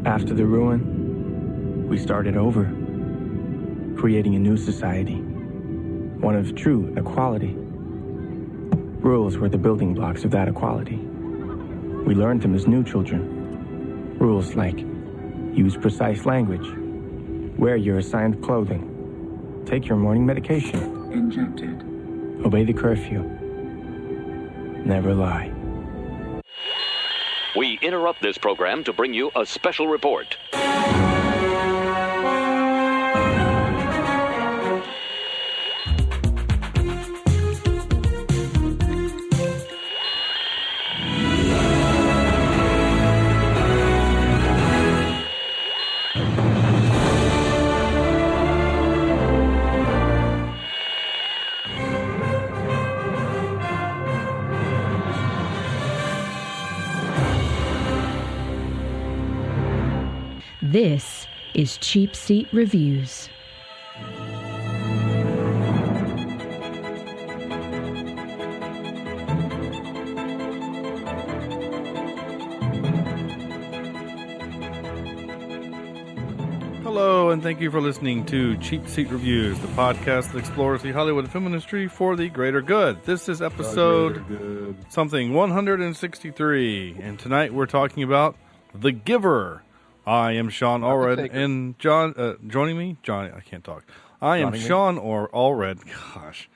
After the ruin, we started over, creating a new society, one of true equality. Rules were the building blocks of that equality. We learned them as new children. Rules like use precise language, wear your assigned clothing, take your morning medication, Injected. obey the curfew, never lie. We interrupt this program to bring you a special report. This is Cheapseat Reviews. Hello, and thank you for listening to Cheapseat Reviews, the podcast that explores the Hollywood film industry for the greater good. This is episode something 163, and tonight we're talking about The Giver. I am Sean Allred, and joining me, Johnny, I can't talk. I am Sean Allred, gosh,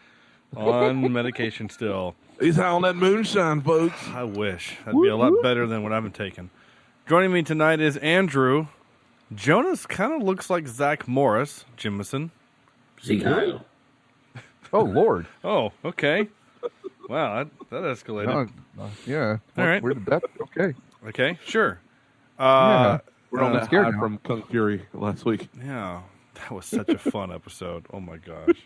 on medication still. He's high on that moonshine, folks. I wish. That'd be a lot better than what I've been taking. Joining me tonight is Andrew. Jonas kind of looks like Zach Morris, Jimison. Oh, Lord. Oh, okay. Wow, that escalated. Yeah. All right. Where did that? Okay. Okay, sure. We're on that high from Kung Fury last week. Yeah, that was such a fun episode. Oh my gosh.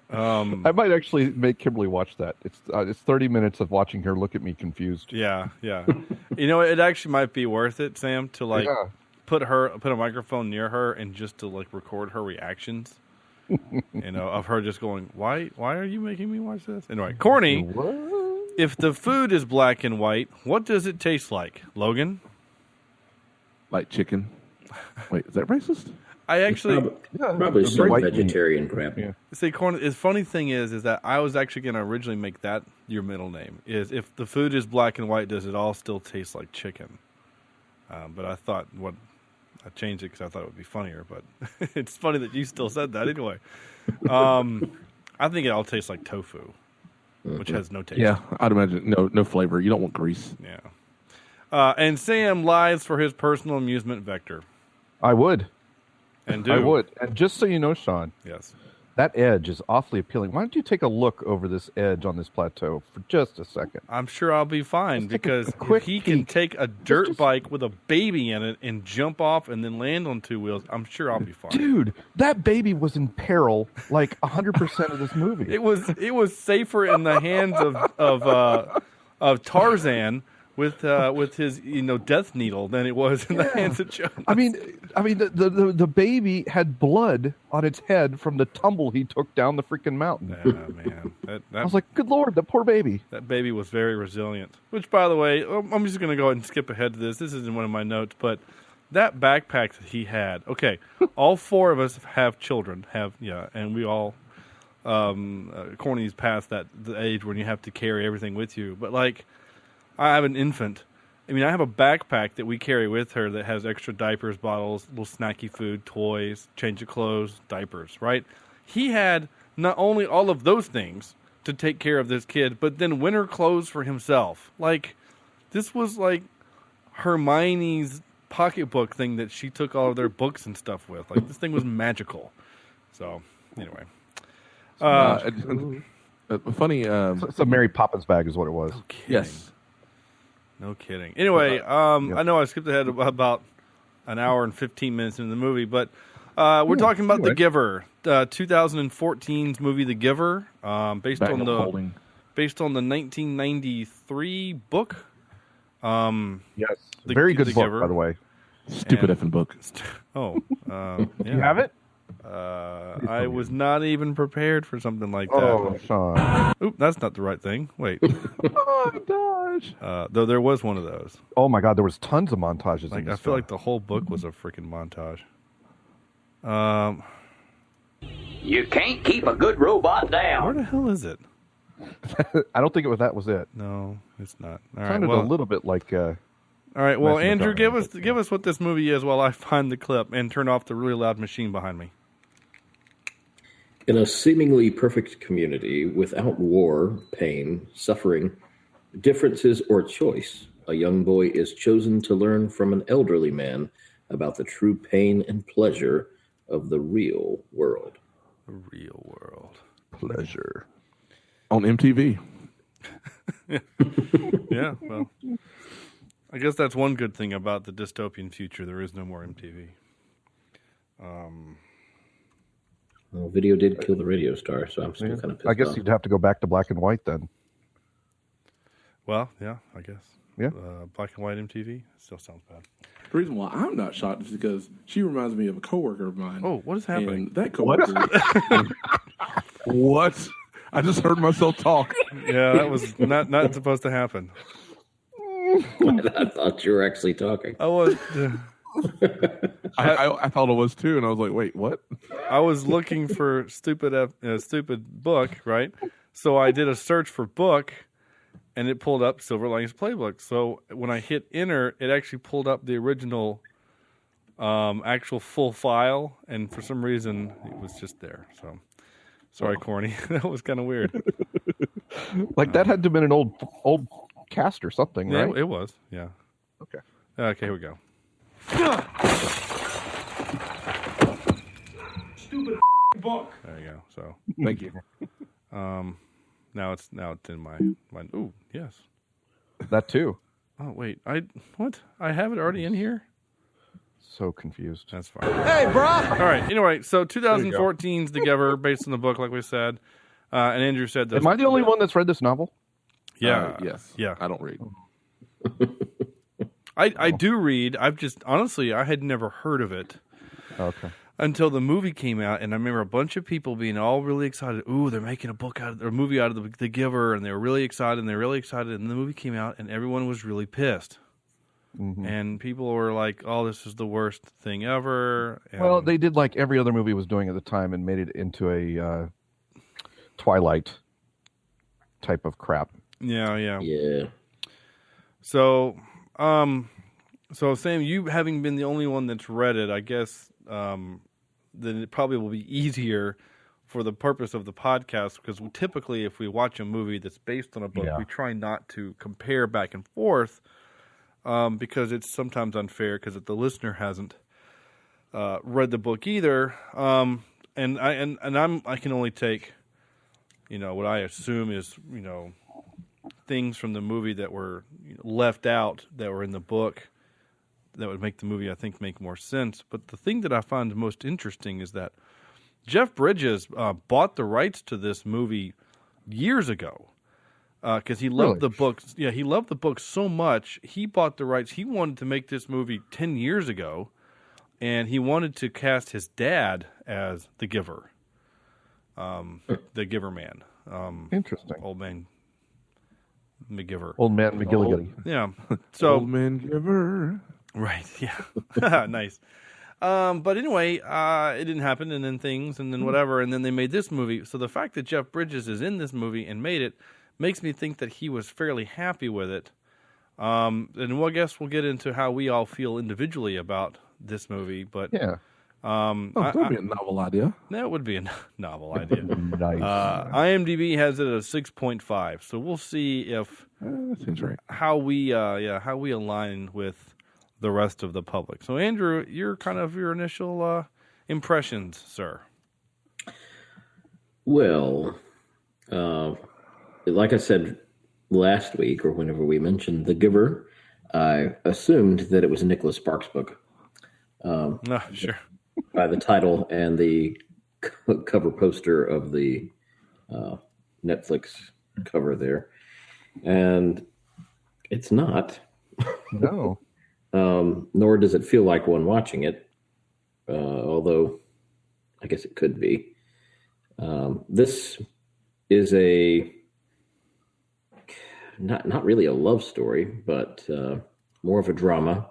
I might actually make Kimberly watch that. It's 30 minutes of watching her look at me confused. Yeah. You know, it actually might be worth it, Sam, to put a microphone near her and just to record her reactions. You know, of her just going, why are you making me watch this? Anyway, Corny, What? if the food is black and white, what does it taste like? Logan? Like chicken. Wait, is that racist? I actually Probably some vegetarian crap. Yeah. see, Corny. The funny thing is that I was actually going to originally make that your middle name. Is if the food is black and white, does it all still taste like chicken? But I thought I changed it because I thought it would be funnier. But it's funny that you still said that anyway. I think it all tastes like tofu, which has no taste. Yeah, I'd imagine no flavor. You don't want grease. Yeah. And Sam lies for his personal amusement vector. I would. And do. I would. And just so you know, Sean, Yes. that edge is awfully appealing. Why don't you take a look over this edge on this plateau for just a second? I'm sure I'll be fine Just take because a quick if he can peek. take a dirt bike with a baby in it and jump off and then land on two wheels, I'm sure I'll be fine. Dude, that baby was in peril like 100% of this movie. It was safer in the hands of Tarzan with his death needle than it was in the hands of Jonas. I mean, the baby had blood on its head from the tumble he took down the freaking mountain. Yeah, man. I was like, good Lord, that poor baby. That baby was very resilient. Which, by the way, I'm just going to go ahead and skip ahead to this. This isn't one of my notes, but that backpack that he had. Okay, all four of us have children. And we all, Corny's past the age when you have to carry everything with you. But I have an infant. I mean, I have a backpack that we carry with her that has extra diapers, bottles, little snacky food, toys, change of clothes, diapers, right? He had not only all of those things to take care of this kid, but then winter clothes for himself. This was like Hermione's pocketbook thing that she took all of their books and stuff with. This thing was magical. So, anyway. Funny. It's a Mary Poppins bag is what it was. No kidding. Yes. No kidding. Anyway, I know I skipped ahead about an hour and 15 minutes into the movie, but we're talking about The Giver, 2014's movie The Giver, based on the 1993 book. Yes. Very good book, Giver. by the way. Stupid effing book. Yeah. You have it? I was not even prepared for something like that. Oh, Sean. Oop, that's not the right thing. Wait. Oh my gosh. Though there was one of those. Oh my God, there was tons of montages. Like in this I feel film. like the whole book was a freaking montage. You can't keep a good robot down. Where the hell is it? I don't think that was it. No, it's not. All right. Sounded Well, a little bit like. all right. Well, Matthew Andrew, McConaughey. give us what this movie is while I find the clip and turn off the really loud machine behind me. In a seemingly perfect community without war, pain, suffering, differences, or choice, a young boy is chosen to learn from an elderly man about the true pain and pleasure of the real world. The real world. Pleasure. On MTV. Yeah, well, I guess that's one good thing about the dystopian future. There is no more MTV. Well, video did kill the radio star, so I'm still kind of pissed I guess off. you'd have to go back to black and white then. Well, yeah, I guess. Yeah. Black and white MTV still sounds bad. The reason why I'm not shocked is because she reminds me of a coworker of mine. Oh, what is happening? And that coworker. What? I just heard myself talk. Yeah, that was not supposed to happen. I thought you were actually talking. I was. I thought it was too, and I was like, wait, what? I was looking for stupid book, right? So I did a search for book, and it pulled up Silver Linings Playbook. So when I hit enter, it actually pulled up the original, actual full file, and for some reason it was just there. So sorry, Corny, that was kind of weird. Like that had to have been an old cast or something, Yeah, right? it was. Yeah. Okay. Okay, here we go. Stupid book. There you go. So Thank you. now it's in my. Ooh, yes. That too. Oh wait, what? I have it already in here. So confused. That's fine. Hey, bro. All right. Anyway, so 2014's The Giver, based on the book, like we said, and Andrew said that. Am I the only one that's read this novel? Yeah. Yes. Yeah. I don't read. I do read. I've just honestly, I had never heard of it Okay. until the movie came out, and I remember a bunch of people being all really excited. Ooh, they're making a movie out of the Giver, and they were really excited. And the movie came out, and everyone was really pissed. Mm-hmm. And people were like, "Oh, this is the worst thing ever." And Well, they did like every other movie was doing at the time and made it into a Twilight type of crap. yeah. Yeah. So Sam, you having been the only one that's read it, I guess then it probably will be easier for the purpose of the podcast, because typically if we watch a movie that's based on a book, we try not to compare back and forth, because it's sometimes unfair because if the listener hasn't read the book either, and I can only take, what I assume is, things from the movie that were left out that were in the book that would make the movie, I think, make more sense. But the thing that I find most interesting is that Jeff Bridges bought the rights to this movie years ago because he loved the book. Yeah, he loved the book so much. He bought the rights. He wanted to make this movie 10 years ago, and he wanted to cast his dad as the Giver, the Giver man. Interesting. Old man McGiver. Old man McGillicuddy. Yeah. So Old man giver. right. Yeah. Nice. But anyway, it didn't happen, and then whatever, and then they made this movie. So the fact that Jeff Bridges is in this movie and made it makes me think that he was fairly happy with it. And I guess we'll get into how we all feel individually about this movie. But Yeah. That'd be a novel idea. that would be a novel idea. Nice. IMDb has it at a 6.5. So we'll see if That seems right. how we align with the rest of the public. So Andrew, your initial impressions, sir. Well, like I said last week, or whenever we mentioned The Giver, I assumed that it was a Nicholas Sparks book. No, sure. By the title and the cover poster of the Netflix cover there. And it's not. No. Nor does it feel like one watching it. Although I guess it could be. This is a not really a love story, but more of a drama,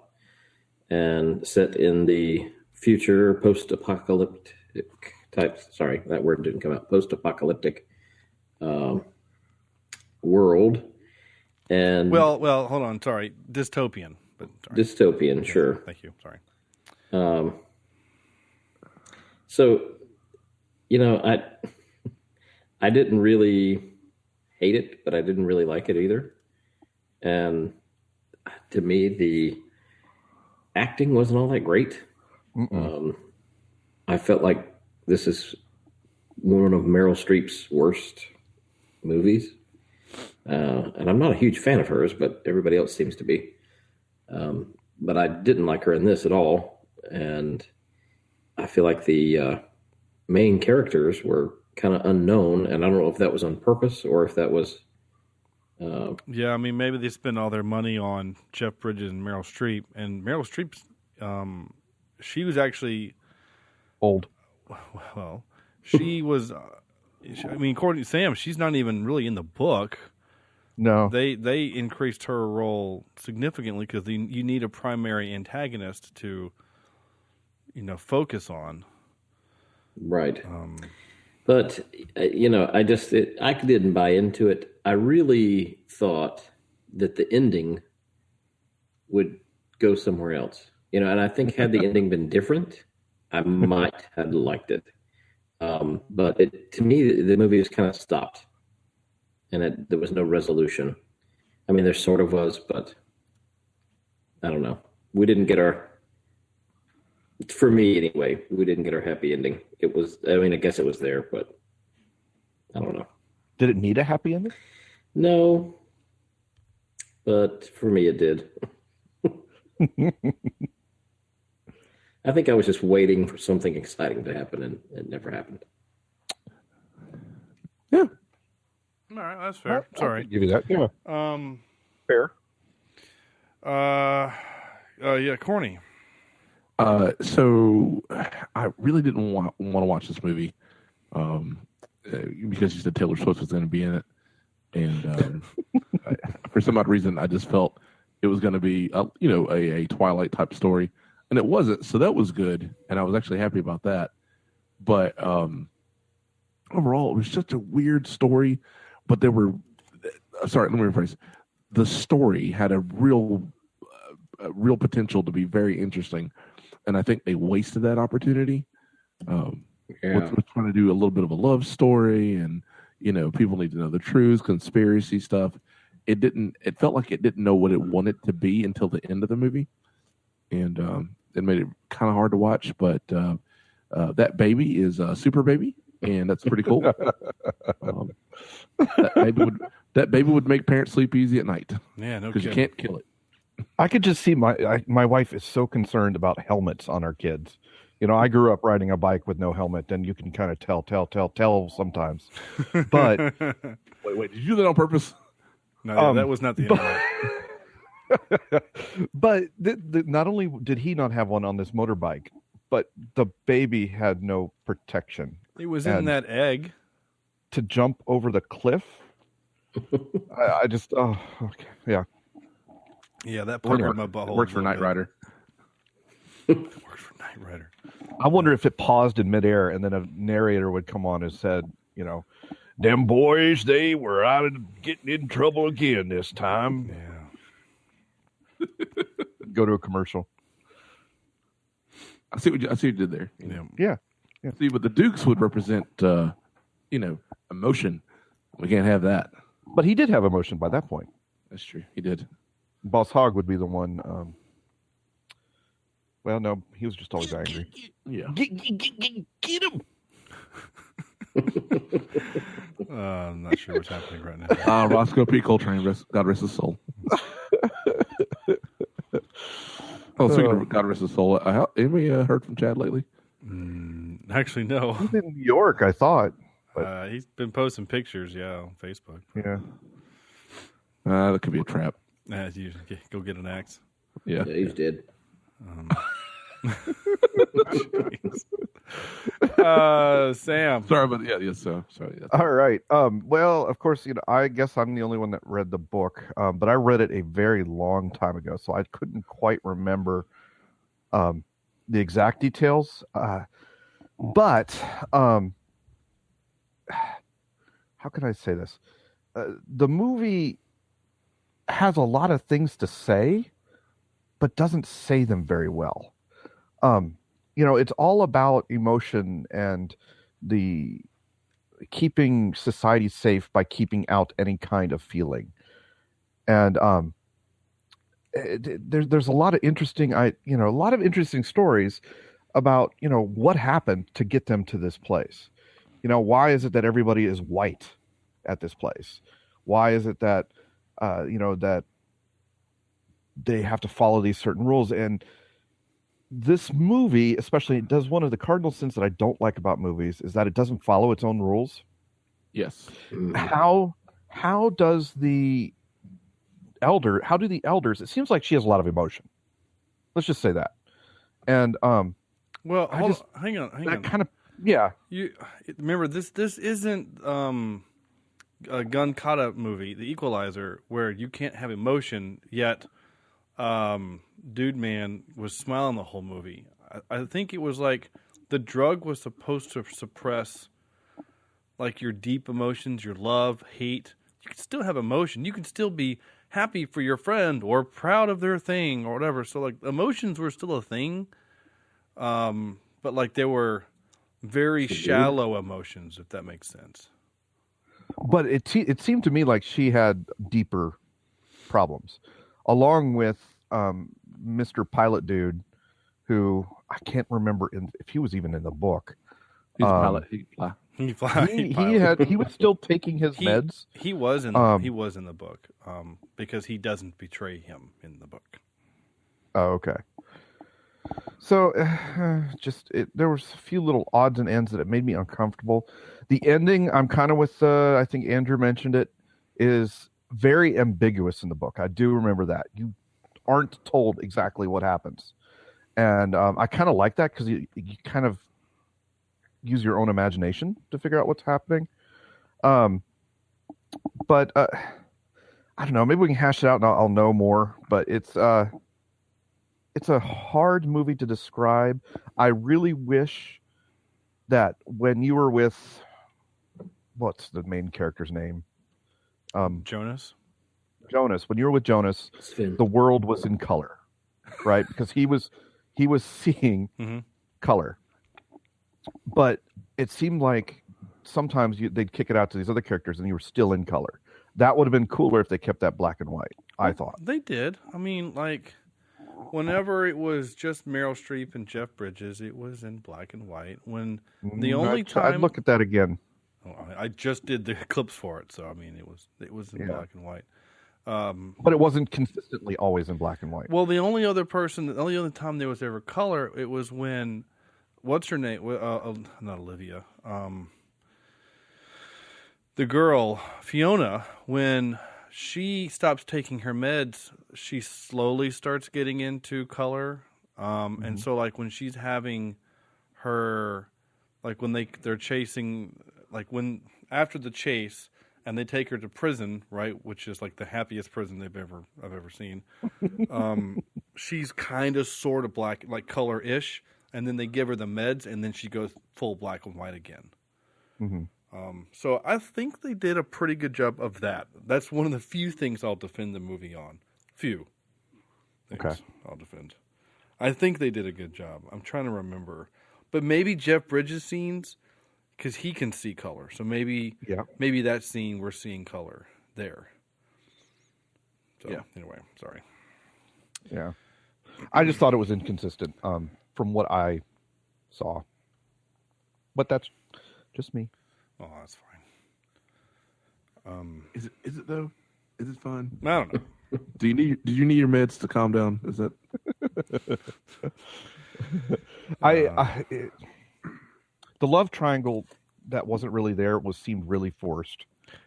and set in the future post-apocalyptic type. Sorry, that word didn't come out. Post-apocalyptic world, and well, hold on. Sorry, dystopian. But sorry. Dystopian, sure. Thank you. Sorry. So, I didn't really hate it, but I didn't really like it either. And to me, the acting wasn't all that great. I felt like this is one of Meryl Streep's worst movies. And I'm not a huge fan of hers, but everybody else seems to be. But I didn't like her in this at all. And I feel like the main characters were kind of unknown. And I don't know if that was on purpose or if that was... yeah, I mean, maybe they spent all their money on Jeff Bridges and Meryl Streep. And Meryl Streep's, she was actually... Old. Well, she was... I mean, according to Sam, she's not even really in the book. No. They increased her role significantly because you need a primary antagonist to, focus on. Right. But, I didn't buy into it. I really thought that the ending would go somewhere else. And I think had the ending been different, I might have liked it. But to me, the movie just kind of stopped. And there was no resolution. I mean, there sort of was, but I don't know. We didn't get for me anyway, we didn't get our happy ending. It was, I guess it was there, but I don't know. Did it need a happy ending? No, but for me it did. I think I was just waiting for something exciting to happen, and it never happened. Yeah. All right, that's fair. Sorry. I'll give you that. Yeah. Fair. Yeah, corny. So I really didn't want to watch this movie because you said Taylor Swift was going to be in it, and for some odd reason, I just felt it was going to be a Twilight type story, and it wasn't. So that was good, and I was actually happy about that. But overall, it was just a weird story. But there were, sorry, let me rephrase. The story had a real potential to be very interesting, and I think they wasted that opportunity. We're trying to do a little bit of a love story, and people need to know the truth, conspiracy stuff. It felt like it didn't know what it wanted to be until the end of the movie, and it made it kind of hard to watch. But that baby is a super baby, and that's pretty cool. That baby would make parents sleep easy at night. Yeah, no, because you can't kill it. I could just see my wife is so concerned about helmets on our kids. I grew up riding a bike with no helmet, and you can kind of tell sometimes. But wait, did you do that on purpose? No, that was not the end. But not only did he not have one on this motorbike, but the baby had no protection. It was in that egg. To jump over the cliff, I just okay, yeah. Yeah, that part of my butthole. It works for Knight Rider. It works for Knight Rider. I wonder if it paused in midair and then a narrator would come on and said, them boys, they were out of getting in trouble again this time. Yeah. Go to a commercial. I see what you did there. Yeah. See, but the Dukes would represent, emotion. We can't have that. But he did have emotion by that point. That's true. He did. Boss Hogg would be the one. Well, no, he was just always angry. Yeah. Get him. I'm not sure what's happening right now. Roscoe P. Coltrane, God rest his soul. Speaking of God rest his soul, anybody heard from Chad lately? Actually, no. He's in New York, I thought. But... he's been posting pictures, on Facebook. Yeah. That could be a trap. You go get an axe. Yeah. He's dead. Sam. Sorry, but yes, so sorry. Yes. All right. Well, of course, I guess I'm the only one that read the book, but I read it a very long time ago, so I couldn't quite remember the exact details. But how can I say this? The movie has a lot of things to say, but doesn't say them very well. It's all about emotion and the keeping society safe by keeping out any kind of feeling. And there's a lot of interesting, stories about, what happened to get them to this place. Why is it that everybody is white at this place? Why is it that, that they have to follow these certain rules? And this movie, especially, does one of the cardinal sins that I don't like about movies is that it doesn't follow its own rules. Yes. How do the elders, it seems like she has a lot of emotion. Let's just say that. And well, hang on. Kind of, yeah. You remember this isn't a gun kata movie, The Equalizer, where you can't have emotion, yet Dude Man was smiling the whole movie. I think it was like the drug was supposed to suppress like your deep emotions, your love, hate. You can still have emotion. You can still be happy for your friend or proud of their thing or whatever. So like emotions were still a thing, but like they were very shallow emotions, if that makes sense. But it seemed to me like she had deeper problems, along with Mr. Pilot Dude, who I can't remember if he was even in the book. He's a pilot. He fly. He was still taking his meds. He was in the book because he doesn't betray him in the book. Oh, okay. So there was a few little odds and ends that it made me uncomfortable. The ending, I'm kind of with, I think Andrew mentioned it, is very ambiguous in the book. I do remember that. You aren't told exactly what happens. And I kind of like that because you kind of use your own imagination to figure out what's happening. But I don't know. Maybe we can hash it out and I'll know more. But it's a hard movie to describe. I really wish that when you were with, what's the main character's name? Jonas, when you were with Jonas, Sven. The world was in color, right? Because he was seeing color. But it seemed like sometimes they'd kick it out to these other characters and you were still in color. That would have been cooler if they kept that black and white, I thought. They did. I mean, like, whenever it was just Meryl Streep and Jeff Bridges, it was in black and white. When the only time... I'd look at that again. I just did the clips for it, so I mean, it was in black and white. But it wasn't consistently always in black and white. Well, the only other time there was ever color, it was when... What's her name? Not Olivia. The girl, Fiona, when she stops taking her meds, she slowly starts getting into color. And so, like, when she's having her, like, when they're chasing, like, when after the chase and they take her to prison, right, which is like the happiest prison I've ever seen. She's kind of sort of black, like color-ish. And then they give her the meds, and then she goes full black and white again. So I think they did a pretty good job of that. That's one of the few things I'll defend the movie on. Few things I'll defend. I think they did a good job. I'm trying to remember. But maybe Jeff Bridges' scenes, because he can see color. So maybe that scene we're seeing color there. So anyway, sorry. Yeah. I just thought it was inconsistent. From what I saw. But that's just me. Oh, that's fine. Is it though? Is it fine? I don't know. Did you need your meds to calm down? Is that the love triangle that wasn't really there seemed really forced.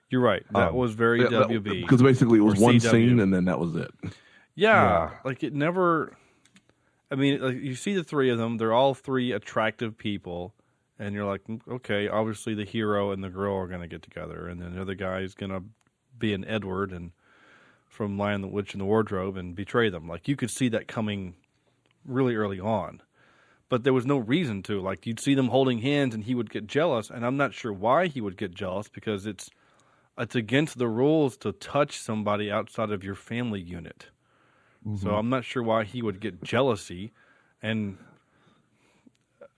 You're right. That was very WB. Because basically it was one CW. scene and then that was it. Yeah. Like it never. I mean, like, you see the three of them. They're all three attractive people. And you're like, okay, obviously the hero and the girl are going to get together. And then the other guy is going to be an Edward and from Lion, the Witch, and the Wardrobe and betray them. Like, you could see that coming really early on. But there was no reason to. Like, you'd see them holding hands and he would get jealous. And I'm not sure why he would get jealous, because it's against the rules to touch somebody outside of your family unit. Mm-hmm. So I'm not sure why he would get jealousy. And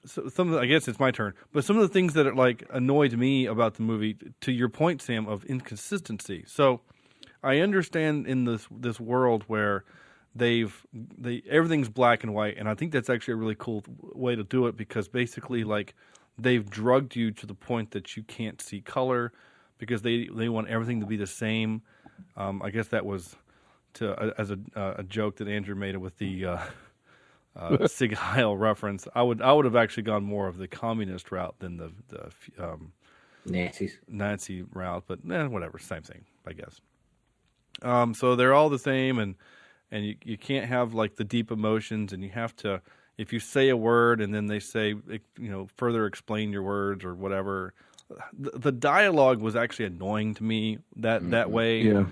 so I guess it's my turn. But some of the things that like annoyed me about the movie, to your point, Sam, of inconsistency. So I understand in this world where everything's black and white, and I think that's actually a really cool way to do it, because basically like they've drugged you to the point that you can't see color, because they want everything to be the same. I guess that was as a joke that Andrew made with the Sig Heil reference. I would have actually gone more of the communist route than the Nazi route, but whatever, same thing, I guess. So they're all the same, and you can't have like the deep emotions, and you have to, if you say a word and then they say, further explain your words or whatever. The dialogue was actually annoying to me that way. Yeah.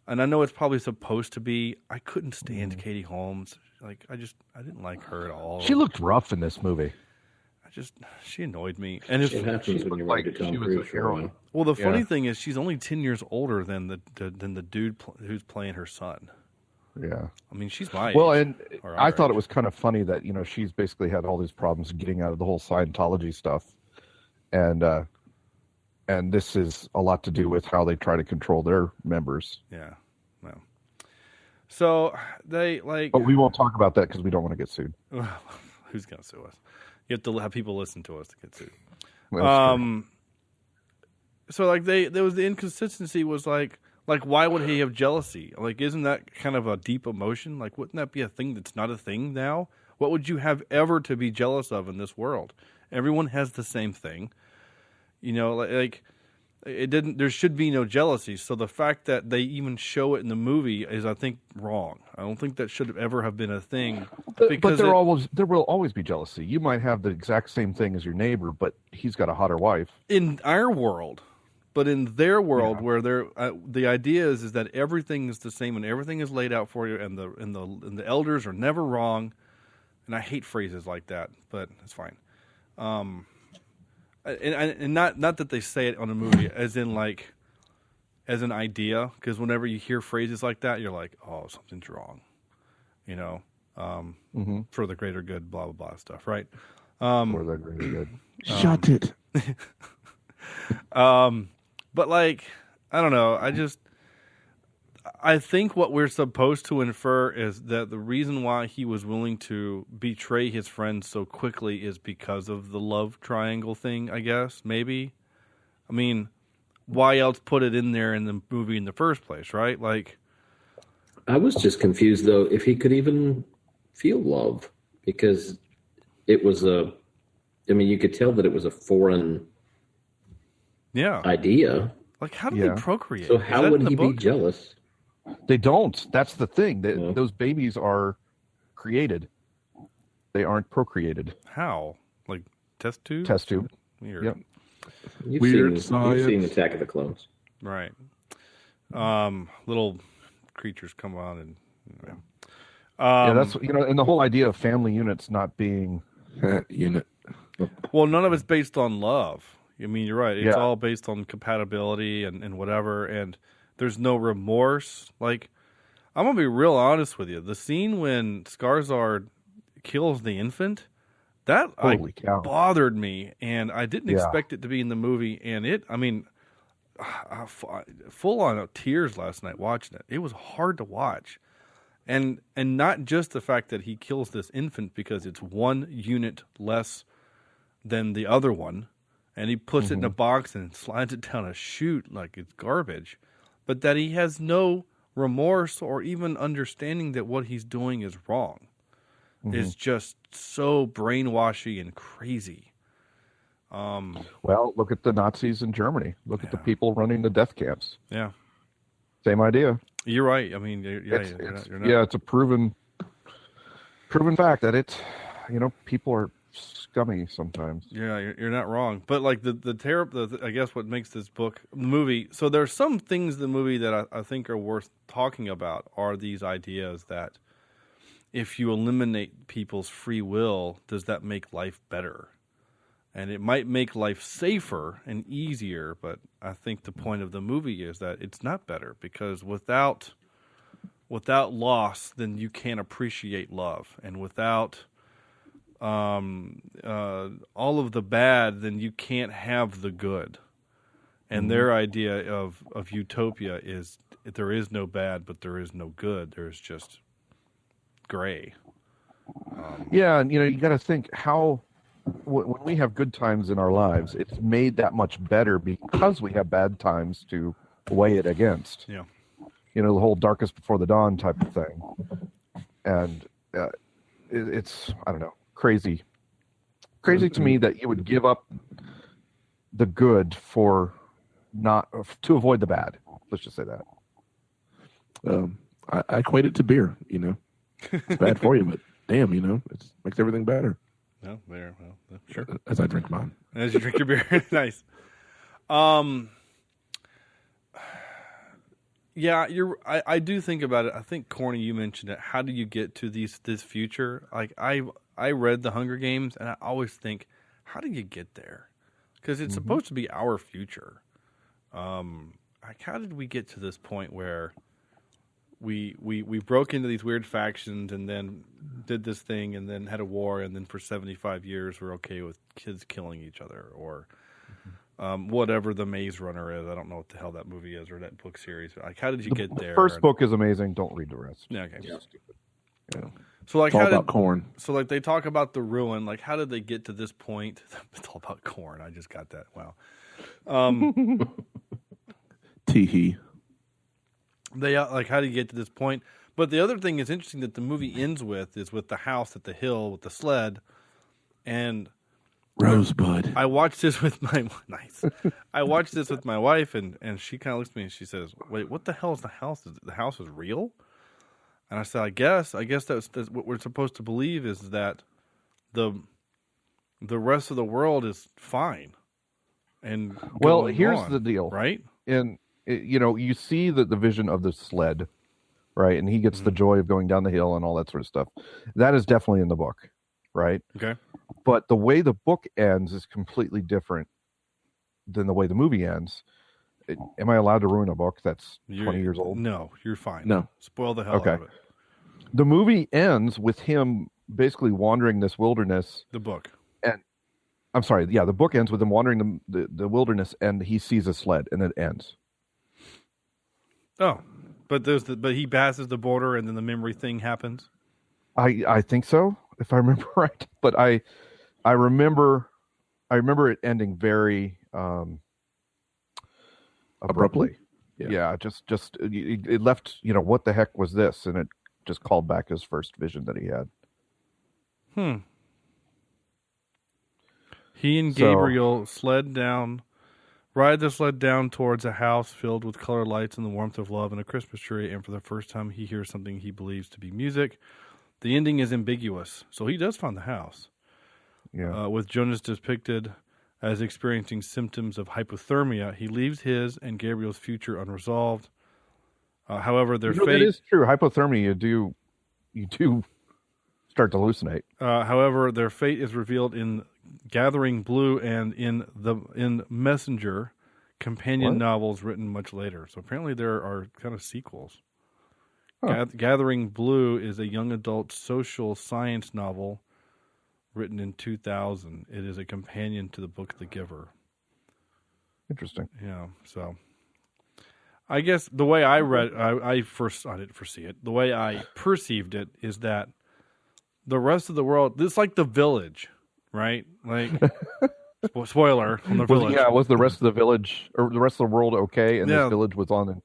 And I know it's probably supposed to be. I couldn't stand Katie Holmes. Like, I didn't like her at all. She looked rough in this movie. She annoyed me. And it happens when you're like she was a heroine. Well, the funny thing is, she's only 10 years older than the dude who's playing her son. Yeah. I mean, she's my age. Well, and I thought it was kind of funny that, she's basically had all these problems getting out of the whole Scientology stuff. And this is a lot to do with how they try to control their members. Yeah. No. So they like. But we won't talk about that because we don't want to get sued. Who's going to sue us? You have to have people listen to us to get sued. So like there was the inconsistency was like why would he have jealousy? Like, isn't that kind of a deep emotion? Like, wouldn't that be a thing that's not a thing now? What would you have ever to be jealous of in this world? Everyone has the same thing. Like it didn't. There should be no jealousy. So the fact that they even show it in the movie is, I think, wrong. I don't think that should ever have been a thing. But there will always be jealousy. You might have the exact same thing as your neighbor, but he's got a hotter wife. In our world, but in their world, where the idea is that everything is the same and everything is laid out for you, and the elders are never wrong. And I hate phrases like that, but it's fine. And not that they say it on a movie, as in like, as an idea, because whenever you hear phrases like that, you're like, oh, something's wrong, for the greater good, blah, blah, blah stuff, right? For the greater good. Shut it. But like, I don't know. I think what we're supposed to infer is that the reason why he was willing to betray his friends so quickly is because of the love triangle thing, I guess, maybe. I mean, why else put it in there in the movie in the first place, right? Like, I was just confused, though, if he could even feel love, because it was you could tell that it was a foreign idea. Like, how do they procreate? So how would he be jealous? They don't. That's the thing. Those babies are created. They aren't procreated. How? Like test tube? Test tube. Weird. Yep. You've seen Attack of the Clones. Right. Little creatures come on and... that's, and the whole idea of family units not being... unit. Well, none of it's based on love. I mean, you're right. It's all based on compatibility and whatever, and there's no remorse. Like, I'm going to be real honest with you. The scene when Skarsgård kills the infant, that bothered me, and I didn't expect it to be in the movie. And full on tears last night watching it. It was hard to watch. And not just the fact that he kills this infant because it's one unit less than the other one, and he puts it in a box and slides it down a chute like it's garbage, but that he has no remorse or even understanding that what he's doing is wrong. Is just so brainwashy and crazy. Well, look at the Nazis in Germany. Look at the people running the death camps. Yeah. Same idea. You're right. I mean, you're not. Yeah, it's a proven... proven fact that people are scummy sometimes. Yeah, you're not wrong. But like I guess what makes this movie. So there's some things in the movie that I think are worth talking about. Are these ideas that if you eliminate people's free will, does that make life better? And it might make life safer and easier, but I think the point of the movie is that it's not better, because without loss, then you can't appreciate love, and without all of the bad, then you can't have the good. And their idea of utopia is there is no bad, but there is no good. There's just gray. Yeah, and you got to think how. When we have good times in our lives, it's made that much better because we have bad times to weigh it against. Yeah. The whole darkest before the dawn type of thing. And it's, I don't know, crazy to me that you would give up the good to avoid the bad. Let's just say that. I equate it to beer, It's bad for you, but damn, it makes everything better. No, there. Well, sure. As I drink mine. As you drink your beer, nice. Yeah, I do think about it. I think, Corny, you mentioned it. How do you get to this future? Like I read the Hunger Games, and I always think, how do you get there? Because it's supposed to be our future. Like, how did we get to this point where we broke into these weird factions and then did this thing and then had a war, and then for 75 years we're okay with kids killing each other, or whatever the Maze Runner is. I don't know what the hell that movie is or that book series. Like, how did you get there? The first book is amazing. Don't read the rest. Yeah, okay. Yeah. So like, it's all about corn. So like, they talk about the ruin. Like, how did they get to this point? It's all about corn. I just got that. Wow. Teehee. They like, how do you get to this point? But the other thing is interesting that the movie ends with the house at the hill with the sled, and Rosebud. I watched this with my I watched this with my wife, and she kind of looks at me and she says, "Wait, what the hell is the house? The house is real?" And I said, "I guess that's what we're supposed to believe, is that the rest of the world is fine." And well, here's the deal, right? And you see the vision of the sled, right? And he gets the joy of going down the hill and all that sort of stuff. That is definitely in the book, right? Okay. But the way the book ends is completely different than the way the movie ends. Am I allowed to ruin a book that's 20 years old? No, you're fine. No. Spoil the hell out of it. The movie ends with him basically wandering this wilderness. The book. And I'm sorry, yeah, the book ends with him wandering the wilderness, and he sees a sled, and it ends. Oh, but he passes the border, and then the memory thing happens. I think so, if I remember right. But I remember it ending very abruptly. Yeah, just it left. What the heck was this? And it just called back his first vision that he had. He and Gabriel ride the sled down towards a house filled with colored lights and the warmth of love and a Christmas tree, and for the first time he hears something he believes to be music. The ending is ambiguous, so he does find the house. Yeah. With Jonas depicted as experiencing symptoms of hypothermia, he leaves his and Gabriel's future unresolved. However, their fate... That is true. Hypothermia, you do start to hallucinate. However, their fate is revealed in Gathering Blue and in Messenger, companion novels written much later. So apparently there are kind of sequels. Huh. Gathering Blue is a young adult social science novel written in 2000. It is a companion to the book The Giver. Interesting. Yeah, so I guess the way I read, I didn't foresee it. The way I perceived it is that the rest of the world, this is like The Village, right? Like, spoiler on The Village. Was the rest of the village or the rest of the world okay? And this village was on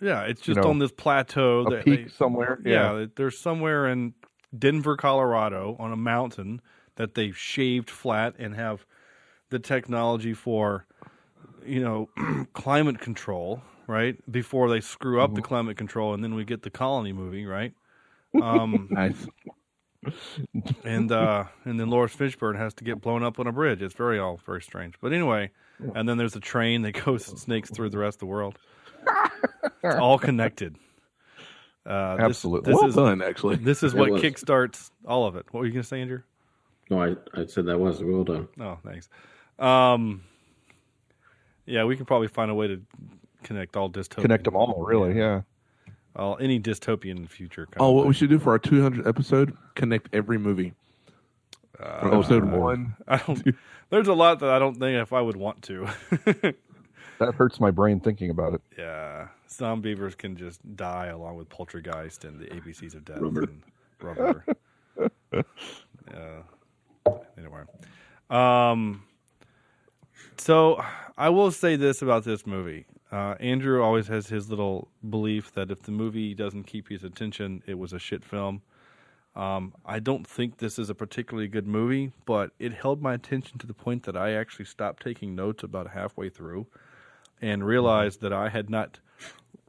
it's just on this plateau. A peak somewhere. Yeah, there's somewhere in Denver, Colorado, on a mountain that they've shaved flat and have the technology for, climate control, right? Before they screw up the climate control, and then we get the Colony movie, right? Nice. and then Lawrence Fishburne has to get blown up on a bridge. It's very strange. But anyway, and then there's a train that goes and snakes through the rest of the world. It's all connected. Absolutely. Well done, actually. This is what kickstarts all of it. What were you going to say, Andrew? No, I said that was well done. Oh, thanks. Yeah, we can probably find a way to connect all dystopian. Connect them all, really, yeah. Any dystopian future. What we should do for our 200th episode, connect every movie. From episode 1. There's a lot that I don't think if I would want to. That hurts my brain thinking about it. Yeah. Some beavers can just die along with Poltergeist and the ABCs of Death. Rubber. And Rubber. Anyway. So I will say this about this movie. Andrew always has his little belief that if the movie doesn't keep his attention, it was a shit film. I don't think this is a particularly good movie, but it held my attention to the point that I actually stopped taking notes about halfway through and realized that I had not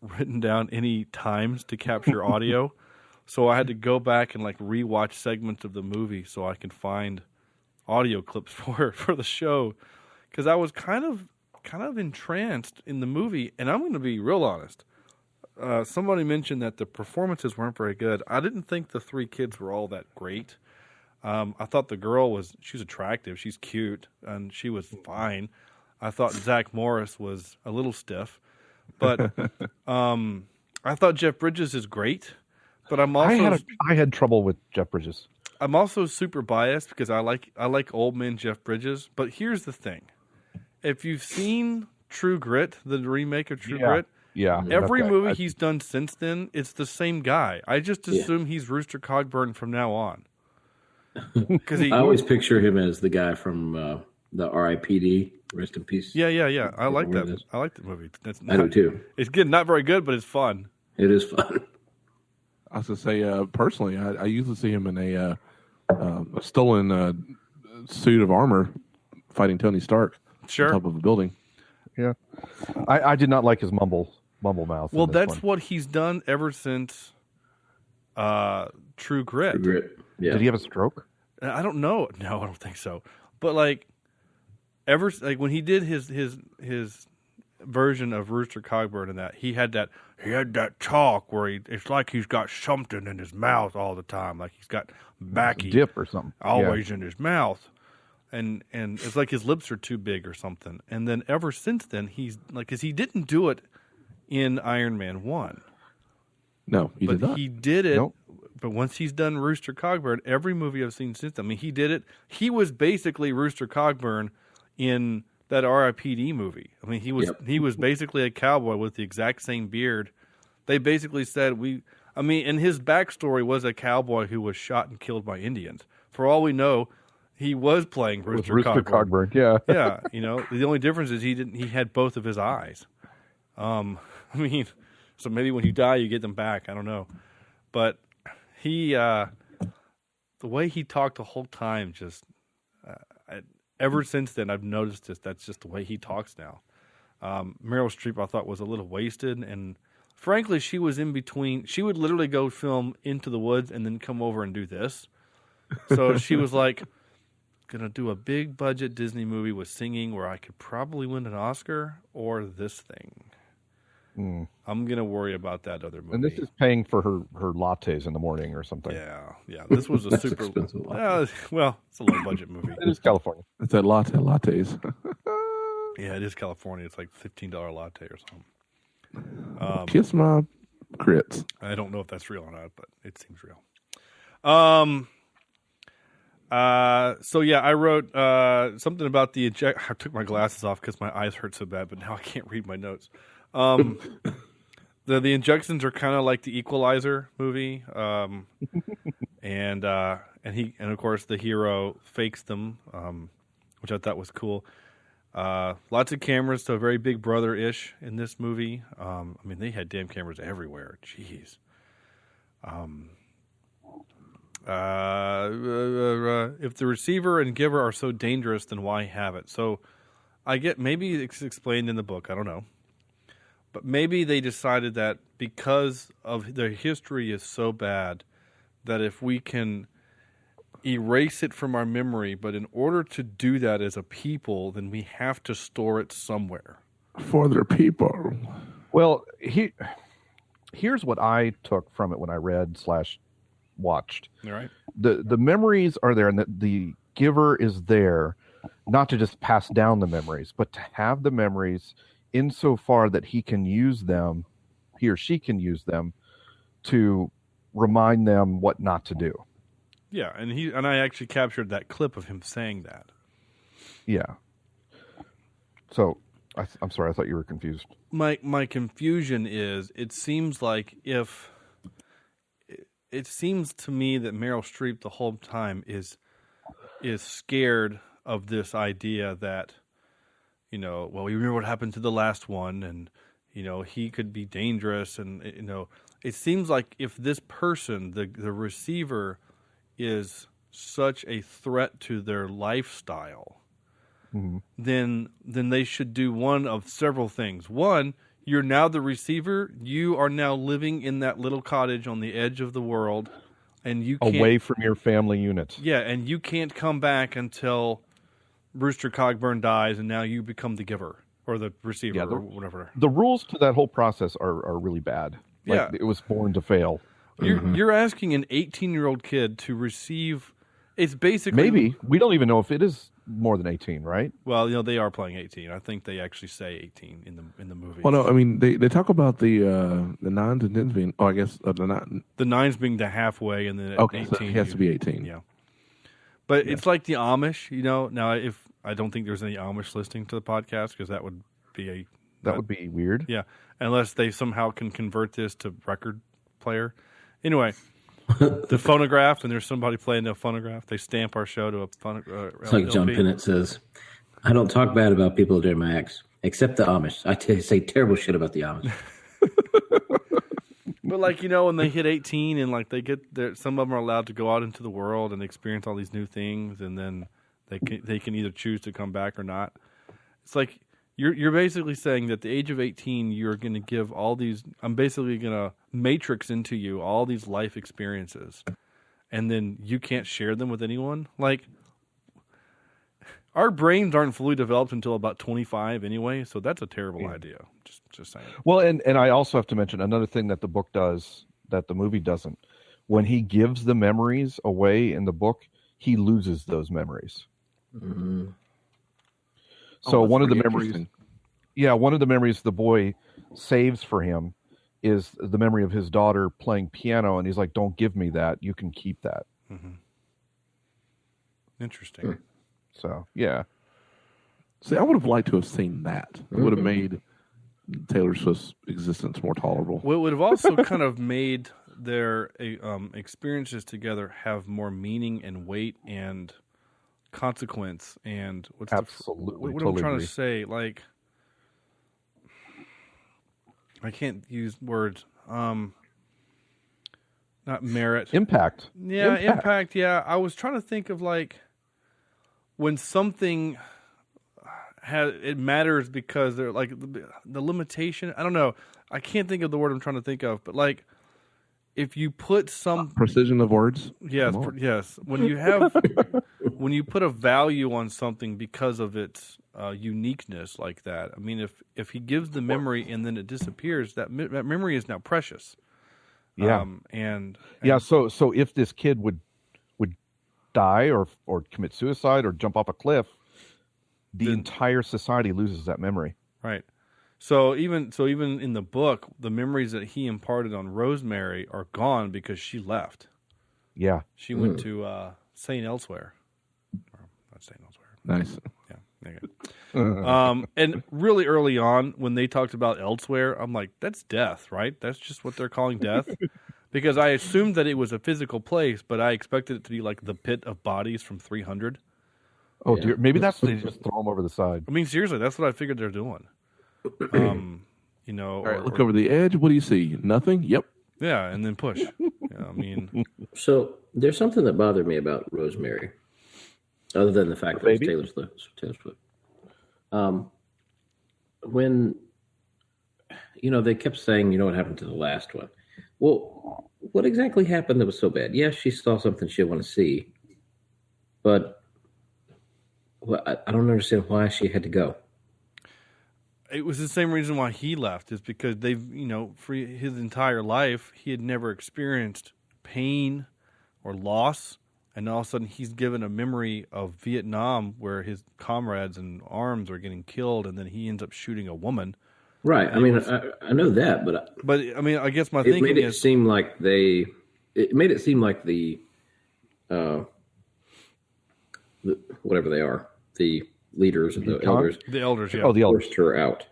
written down any times to capture audio. So I had to go back and rewatch segments of the movie so I could find audio clips for the show, because I was kind of entranced in the movie. And I'm going to be real honest. Somebody mentioned that the performances weren't very good. I didn't think the three kids were all that great. I thought the girl she's attractive, she's cute, and she was fine. I thought Zach Morris was a little stiff, but I thought Jeff Bridges is great. But I'm also I had trouble with Jeff Bridges. I'm also super biased because I like old man Jeff Bridges. But here's the thing: if you've seen True Grit, the remake of True Grit, every movie he's done since then, it's the same guy. I just assume he's Rooster Cogburn from now on. I always picture him as the guy from the R.I.P.D. Rest in Peace. Yeah. I like that. I like the movie. I do too. It's good, not very good, but it's fun. It is fun. I was going to say, personally, I usually see him in a stolen suit of armor fighting Tony Stark on top of a building. Yeah. I did not like his mumble mouth. Well, that's what he's done ever since True Grit. True Grit. Yeah. Did he have a stroke? I don't know. No, I don't think so. But when he did his version of Rooster Cogburn and that, he had that talk where it's like he's got something in his mouth all the time, like he's got backy dip or something always in his mouth, and it's like his lips are too big or something. And then ever since then, he's because he didn't do it in Iron Man 1. No, he did not. He did it. Nope. But once he's done Rooster Cogburn, every movie I've seen since then, he did it. He was basically Rooster Cogburn in that R.I.P.D. movie. He was basically a cowboy with the exact same beard. They basically said and his backstory was a cowboy who was shot and killed by Indians. For all we know, he was playing Rooster Cogburn. Yeah. Yeah, the only difference is he had both of his eyes. So maybe when you die, you get them back. I don't know, but he, the way he talked the whole time, just ever since then, I've noticed that's just the way he talks now. Meryl Streep, I thought, was a little wasted, and frankly, she was in between. She would literally go film Into the Woods and then come over and do this. So she was like, gonna do a big budget Disney movie with singing where I could probably win an Oscar, or this thing. I'm gonna worry about that other movie. And this is paying for her lattes in the morning or something. Yeah. This was a super expensive. Well, it's a low budget movie. It is California. It's that lattes. Yeah, it is California. It's like $15 latte or something. Kiss my grits. I don't know if that's real or not, but it seems real. So yeah, I wrote something about the I took my glasses off because my eyes hurt so bad, but now I can't read my notes. The injections are kind of like the Equalizer movie, and of course the hero fakes them, which I thought was cool. Lots of cameras, so very Big Brother-ish in this movie. They had damn cameras everywhere. Jeez. If the receiver and giver are so dangerous, then why have it? So I get, maybe it's explained in the book, I don't know. But maybe they decided that because of their history is so bad, that if we can erase it from our memory, but in order to do that as a people, then we have to store it somewhere. For their people. Well, here's what I took from it when I read / watched. All right. The memories are there, and the giver is there, not to just pass down the memories, but to have the memories insofar that he or she can use them to remind them what not to do. Yeah, and I actually captured that clip of him saying that. Yeah. So I'm sorry, I thought you were confused. My confusion is, it seems to me that Meryl Streep the whole time is scared of this idea that, we remember what happened to the last one, and he could be dangerous, and it seems like if this person, the receiver, is such a threat to their lifestyle, then they should do one of several things. One, you're now the receiver. You are now living in that little cottage on the edge of the world, and you can't, away from your family unit. Yeah, and you can't come back until Brewster Cogburn dies, and now you become the giver or the receiver or whatever. The rules to that whole process are really bad. Yeah, it was born to fail. You're asking an 18-year-old kid to receive. It's basically, maybe we don't even know if it is more than 18, right? Well, they are playing 18. I think they actually say 18 in the movie. Well, no, I mean they talk about the 9s and 10s being. Oh, I guess the 9s being the halfway, and then 18 so it has to be 18. Yeah, but it's like the Amish. Now if I don't think there's any Amish listening to the podcast, because that would be would be weird. Yeah, unless they somehow can convert this to record player. Anyway, the phonograph, and there's somebody playing the phonograph. They stamp our show to a phonograph. It's like John Pinnett says, I don't talk bad about people during my acts, except the Amish. I say terrible shit about the Amish. But when they hit 18 and they get there, some of them are allowed to go out into the world and experience all these new things, and then they can either choose to come back or not. It's like you're basically saying that at the age of 18, you're going to give all these. I'm basically going to matrix into you all these life experiences, and then you can't share them with anyone. Our brains aren't fully developed until about 25 anyway, so that's a terrible idea. Just saying. Well, and I also have to mention another thing that the book does that the movie doesn't. When he gives the memories away in the book, he loses those memories. Mm-hmm. So one of the memories, one of the memories the boy saves for him is the memory of his daughter playing piano, and he's like, "Don't give me that. You can keep that." Mm-hmm. Interesting. So yeah. See, I would have liked to have seen that. It would have made Taylor Swift's existence more tolerable. Well, it would have also kind of made their experiences together have more meaning and weight and consequence, and what absolutely I'm trying to say, I can't use words. Not merit. Impact. Yeah, impact. Yeah, I was trying to think of when something it matters because they're the limitation. I don't know. I can't think of the word I'm trying to think of, but if you put some precision of words. Yes, yes. When you put a value on something because of its uniqueness like that. I mean, if he gives the memory and then it disappears, that memory is now precious. Yeah. So if this kid would die or commit suicide or jump off a cliff, the entire society loses that memory. Right. So even in the book, the memories that he imparted on Rosemary are gone because she left. Yeah. She went to St. Elsewhere. Or not St. Elsewhere. Nice. Yeah. Okay. And really early on, when they talked about Elsewhere, I'm like, that's death, right? That's just what they're calling death. Because I assumed that it was a physical place, but I expected it to be like the pit of bodies from 300. Oh, dear. Maybe that's they just throw them over the side. I mean, seriously, that's what I figured they're doing. All right, look over the edge. What do you see? Nothing? Yep. Yeah, and then push. Yeah, I mean. So there's something that bothered me about Rosemary, other than the fact that it's Taylor Swift. When, they kept saying, what happened to the last one? Well, what exactly happened that was so bad? Yes, she saw something she didn't want to see, But I don't understand why she had to go. It was the same reason why he left, is because for his entire life, he had never experienced pain or loss. And all of a sudden he's given a memory of Vietnam where his comrades in arms are getting killed. And then he ends up shooting a woman. Right. I mean, I know that, but I mean, I guess my it thinking made it is seem like the whatever they are, the leaders and the elders. The elders, yeah. Oh, the elders. Forced her out.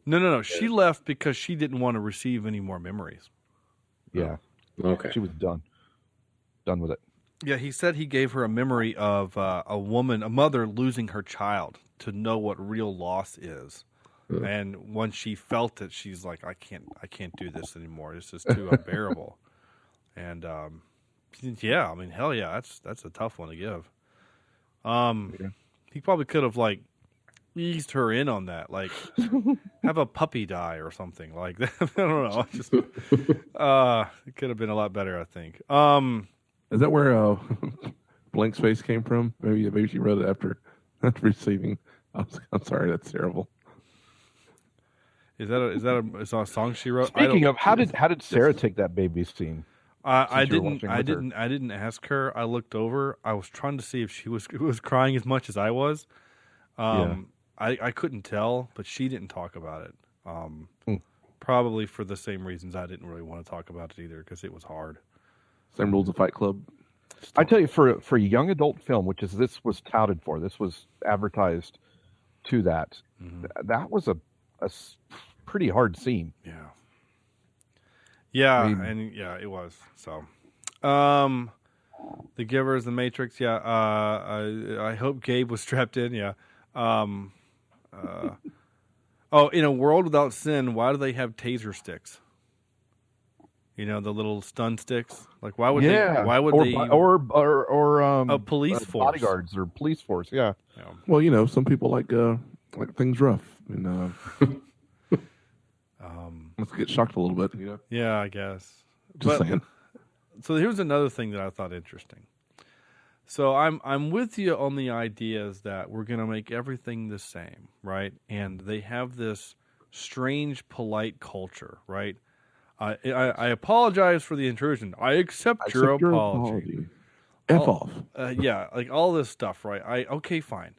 No. She left because she didn't want to receive any more memories. Yeah. Okay. She was done with it. Yeah, he said he gave her a memory of a mother losing her child to know what real loss is. And once she felt it, she's like, I can't do this anymore. It's just too unbearable. And yeah, I mean, hell yeah, that's a tough one to give. He probably could have eased her in on that, have a puppy die or something like that. I don't know. Just it could have been a lot better, I think. Is that where Blank's face came from? Maybe she wrote it after receiving. I'm sorry, that's terrible. Is that a song she wrote? Speaking of, how did Sarah take that baby scene? I didn't ask her. I looked over. I was trying to see if she was crying as much as I was. I couldn't tell, but she didn't talk about it. Probably for the same reasons I didn't really want to talk about it either, because it was hard. Same rules of Fight Club. I tell you, for a young adult film, which is this was touted for, this was advertised to that. That was a pretty hard scene. Yeah, it was. So, The Givers, The Matrix. Yeah, I hope Gabe was strapped in. Yeah. In A World Without Sin, why do they have taser sticks? The little stun sticks. Why would they? Why would they? A police force, bodyguards or police force. Yeah. Well, some people like things rough, and let's get shocked a little bit. Yeah, I guess. Just saying. So here's another thing that I thought interesting. So I'm with you on the ideas that we're going to make everything the same, right? And they have this strange, polite culture, right? I apologize for the intrusion. I accept your apology. F off. Yeah, all this stuff, right? Okay, fine.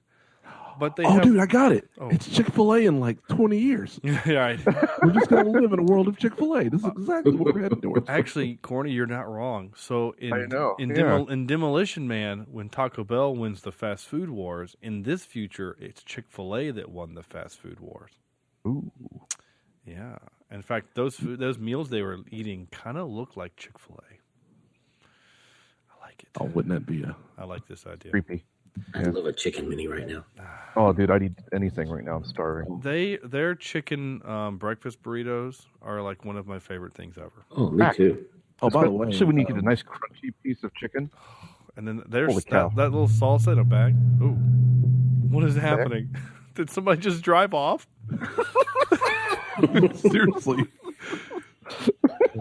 But they dude, I got it. It's Chick-fil-A in 20 years. Yeah, we're just going to live in a world of Chick-fil-A. This is exactly what we're heading towards. Actually, Corny, you're not wrong. So in Demolition Man, when Taco Bell wins the fast food wars, in this future, it's Chick-fil-A that won the fast food wars. Ooh. Yeah. In fact, those meals they were eating kind of look like Chick-fil-A. I like it. Oh, wouldn't that be I like this idea. Creepy. I love a chicken mini right now. Oh, dude, I'd eat anything right now. I'm starving. Their chicken breakfast burritos are one of my favorite things ever. Oh, me too. Oh, by the way, especially when you get a nice crunchy piece of chicken. And then there's that little salsa in a bag. Ooh, what is happening? Did somebody just drive off? Seriously.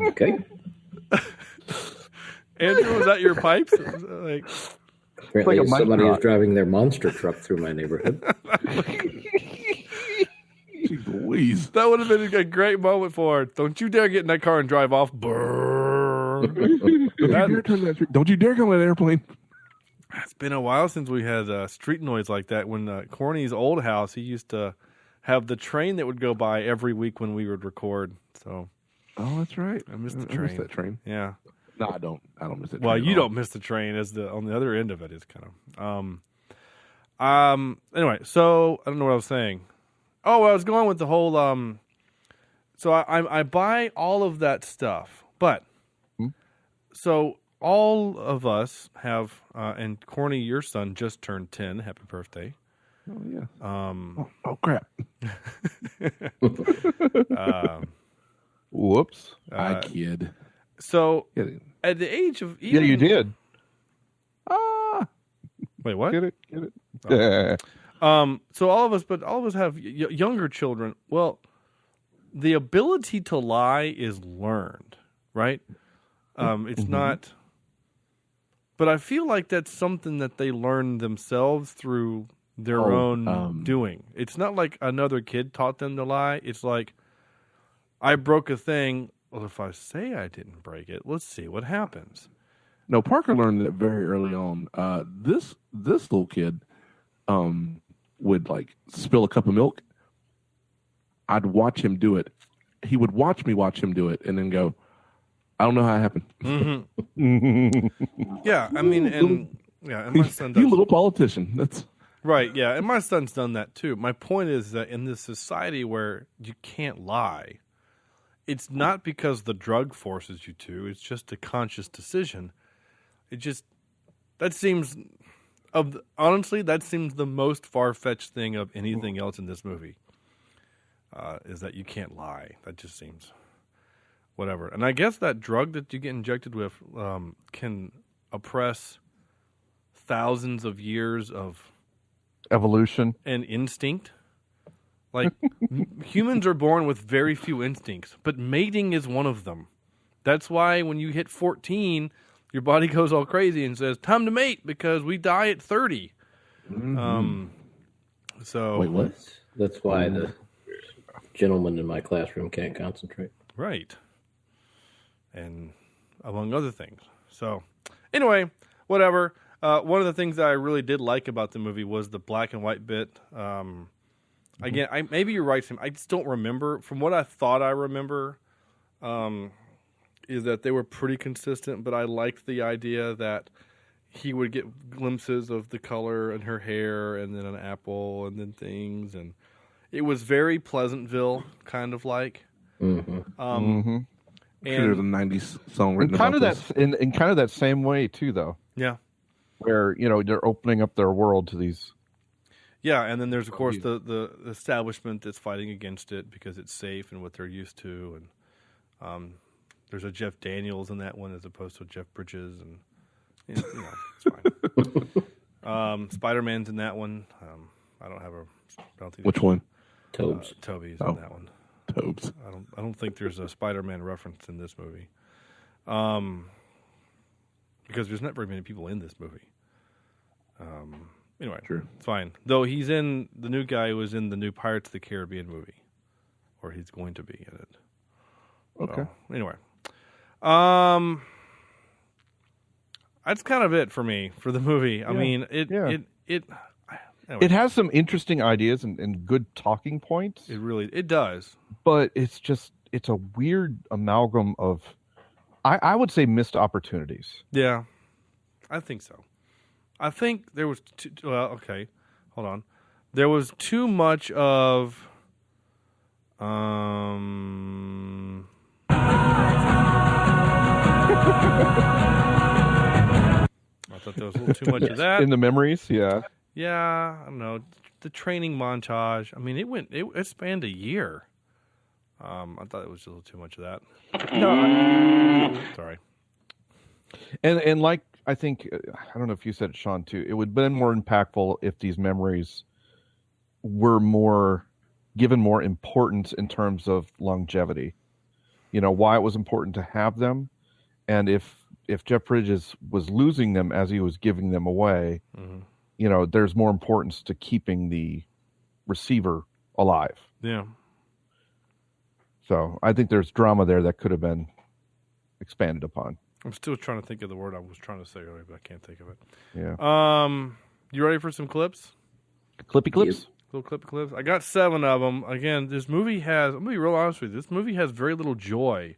Okay. Andrew, was that your pipes? Apparently somebody is driving their monster truck through my neighborhood. Jeez Louise. That would have been a great moment for her. Don't you dare get in that car and drive off. Don't you dare come in an airplane. It's been a while since we had street noise like that. When Corny's old house, he used to have the train that would go by every week when we would record. So, oh, that's right. I missed the train. I missed that train. Yeah. No, I don't miss it. Well, you don't miss the train, as on the other end of it is kind of. Anyway, so I don't know what I was saying. Oh, I was going with the whole. So I buy all of that stuff, but so all of us have, and Corny, your son just turned 10. Happy birthday! Oh yeah. Oh crap. Whoops. I kid. So, at the age of... Yeah, you did. Wait, what? Get it. Oh. So all of us have younger children. Well, the ability to lie is learned, right? It's not... But I feel like that's something that they learn themselves through their own doing. It's not like another kid taught them to lie. It's like, I broke a thing. Well, if I say I didn't break it, let's see what happens. No, Parker learned that very early on. This little kid would like spill a cup of milk. I'd watch him do it. He would watch him do it, and then go, "I don't know how it happened." Mm-hmm. Yeah, I mean, and my son does. You little politician. That's right. Yeah, and my son's done that too. My point is that in this society where you can't lie, it's not because the drug forces you to. It's just a conscious decision. Honestly, that seems the most far-fetched thing of anything else in this movie. Is that you can't lie. That just seems whatever. And I guess that drug that you get injected with can oppress thousands of years of evolution and instinct. Like, humans are born with very few instincts, but mating is one of them. That's why when you hit 14, your body goes all crazy and says, "Time to mate," because we die at 30. Mm-hmm. So wait, what? That's why the gentleman in my classroom can't concentrate. Right. And among other things. So anyway, whatever. One of the things that I really did like about the movie was the black and white bit. Again, maybe you're right, Tim. I just don't remember. From what I thought I remember, is that they were pretty consistent, but I liked the idea that he would get glimpses of the color in her hair and then an apple and then things. And it was very Pleasantville, kind of like. Mm-hmm. And there's a 90s song written kind about of that in kind of that same way too, though. Yeah. Where, they're opening up their world to these. Yeah, and then there's, of course, the establishment that's fighting against it because it's safe and what they're used to. And there's a Jeff Daniels in that one as opposed to Jeff Bridges. And, it's fine. Spider-Man's in that one. I don't think. Which one? Tobes. Toby's in that one. Tobes. I don't think there's a Spider-Man reference in this movie. Because there's not very many people in this movie. Anyway, True. It's fine. Though the new guy was in the new Pirates of the Caribbean movie, or he's going to be in it. Okay. So, anyway, that's kind of it for me for the movie. I mean, anyway. It has some interesting ideas and good talking points. It does. But it's a weird amalgam of, I would say, missed opportunities. Yeah, I think so. I think there was okay, hold on. There was too much of I thought there was a little too much of that. In the memories, yeah. Yeah, I don't know. The training montage. I mean, it spanned a year. I thought it was a little too much of that. No, sorry. And like, I think, I don't know if you said it, Sean, too. It would have been more impactful if these memories were given more importance in terms of longevity. Why it was important to have them, and if Jeff Bridges was losing them as he was giving them away, there's more importance to keeping the receiver alive. Yeah. So I think there's drama there that could have been expanded upon. I'm still trying to think of the word I was trying to say earlier, but I can't think of it. Yeah. You ready for some clips? Clippy clips? Little clips. I got 7 of them. Again, this movie I'm going to be real honest with you. This movie has very little joy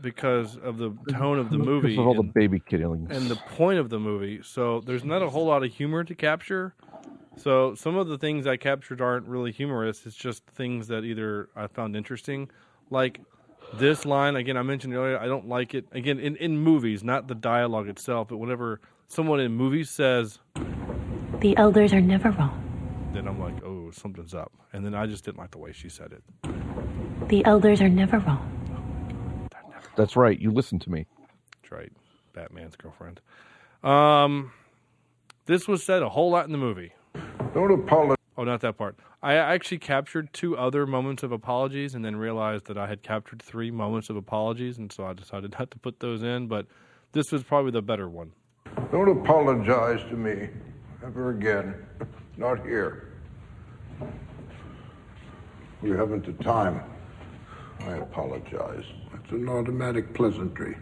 because of the tone of the movie. Because of all the baby killings. And the point of the movie. So there's not a whole lot of humor to capture. So some of the things I captured aren't really humorous. It's just things that either I found interesting. Like this line, again, I mentioned earlier, I don't like it. Again, in movies, not the dialogue itself, but whenever someone in movies says, "The elders are never wrong," then I'm like, oh, something's up. And then I just didn't like the way she said it. "The elders are never wrong." That's right. You listen to me. That's right. Batman's girlfriend. This was said a whole lot in the movie. Don't apologize. Oh, not that part. I actually captured 2 other moments of apologies and then realized that I had captured 3 moments of apologies, and so I decided not to put those in, but this was probably the better one. Don't apologize to me ever again. Not here. We haven't the time. I apologize. It's an automatic pleasantry.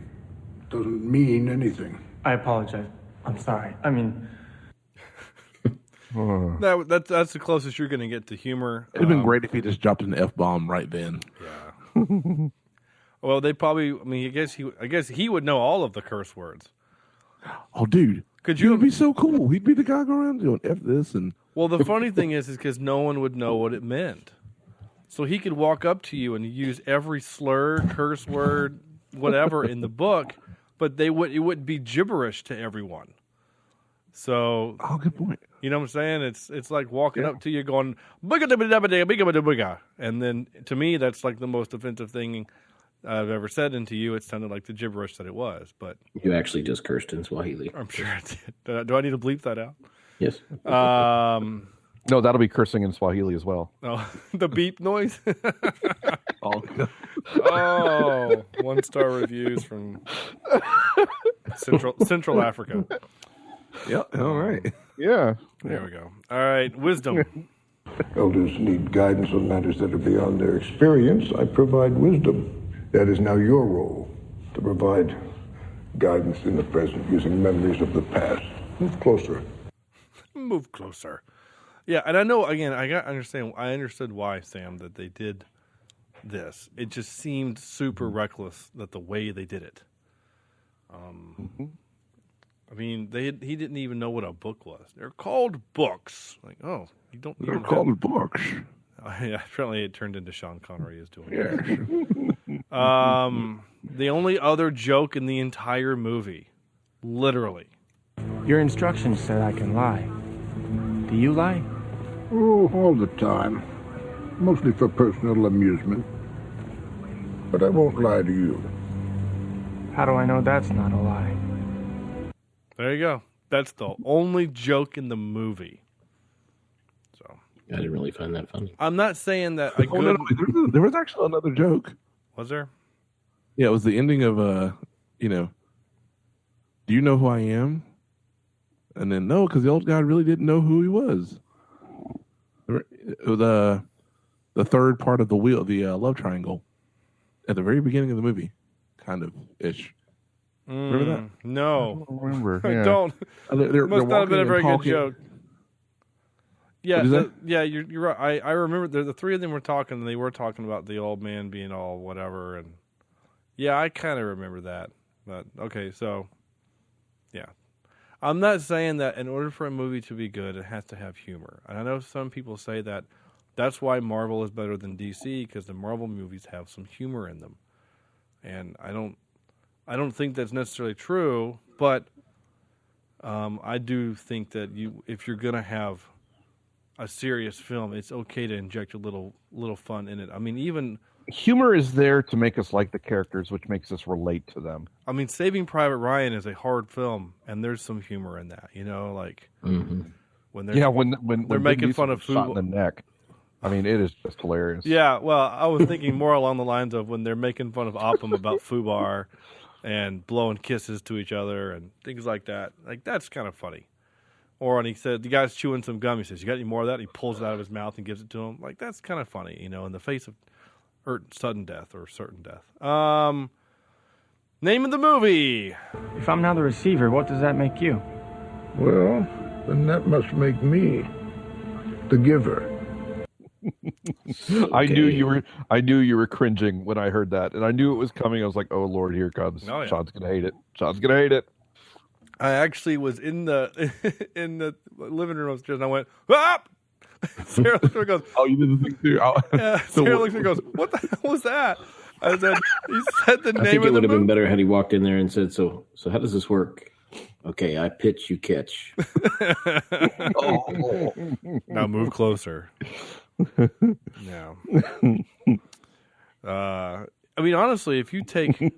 It doesn't mean anything. I apologize. I'm sorry. I mean, that's the closest you're going to get to humor. It'd have been great if he just dropped an F-bomb right then. Yeah. Well, they probably. I mean, I guess he would know all of the curse words. Oh, dude, it would be so cool. He'd be the guy going around doing F this and. Well, the funny thing is because no one would know what it meant, so he could walk up to you and use every slur, curse word, whatever in the book, but it wouldn't be gibberish to everyone. So, good point. You know what I'm saying? It's like walking up to you going bigga, and then to me that's like the most offensive thing I've ever said, and to you it sounded like the gibberish that it was. But you actually just cursed in Swahili. I'm sure I did. Do I need to bleep that out? Yes. No, that'll be cursing in Swahili as well. Oh, the beep noise. Oh, 1-star reviews from Central Africa. Yep. All right. Yeah. There we go. All right. Wisdom. Elders need guidance on matters that are beyond their experience. I provide wisdom. That is now your role, to provide guidance in the present using memories of the past. Move closer. Move closer. Yeah, and I know, again, I understood why, Sam, that they did this. It just seemed super reckless that the way they did it. I mean, he didn't even know what a book was. They're called books. Like, oh, you don't. They're called books. Yeah, apparently it turned into Sean Connery is doing it. The only other joke in the entire movie, literally. Your instructions said I can lie. Do you lie? Oh, all the time. Mostly for personal amusement. But I won't lie to you. How do I know that's not a lie? There you go. That's the only joke in the movie. So I didn't really find that funny. I'm not saying that I No, there was actually another joke. Was there? Yeah, it was the ending of do you know who I am? And then no, because the old guy really didn't know who he was. It was the third part of the love triangle at the very beginning of the movie, kind of ish. Remember that? No, I don't remember. I Yeah. don't. They're Must not have been a very good joke. Yeah, What is yeah, you're right. I remember the three of them were talking, and they were talking about the old man being all whatever, and yeah, I kind of remember that. But okay, so yeah, I'm not saying that in order for a movie to be good, it has to have humor. And I know some people say that that's why Marvel is better than DC because the Marvel movies have some humor in them, and I don't think that's necessarily true, but I do think that if you're gonna have a serious film, it's okay to inject a little fun in it. I mean, even humor is there to make us like the characters, which makes us relate to them. I mean, Saving Private Ryan is a hard film, and there's some humor in that. like when they're making fun of food shot in the neck. I mean, it is just hilarious. Yeah, well, I was thinking more along the lines of when they're making fun of Oppum about Fubar and blowing kisses to each other and things like that. Like, that's kind of funny. Or when he said, the guy's chewing some gum, he says, you got any more of that? And he pulls it out of his mouth and gives it to him. Like, that's kind of funny, in the face of sudden death or certain death. Name of the movie. If I'm now the receiver, what does that make you? Well, then that must make me the giver. I knew you were cringing when I heard that, and I knew it was coming. I was like, "Oh Lord, here it comes." Oh, yeah. Sean's gonna hate it. Sean's gonna hate it. I actually was in the living room upstairs, and I went, "Ah!" Sarah looks at me and goes, "Oh, you did the thing too." Sarah looks at me and goes, "What the hell was that?" I said, "He said the name of the movie." I think it would have been better had he walked in there and said, "So how does this work?" Okay, I pitch, you catch. Oh. Now move closer. Yeah. I mean, honestly, if you take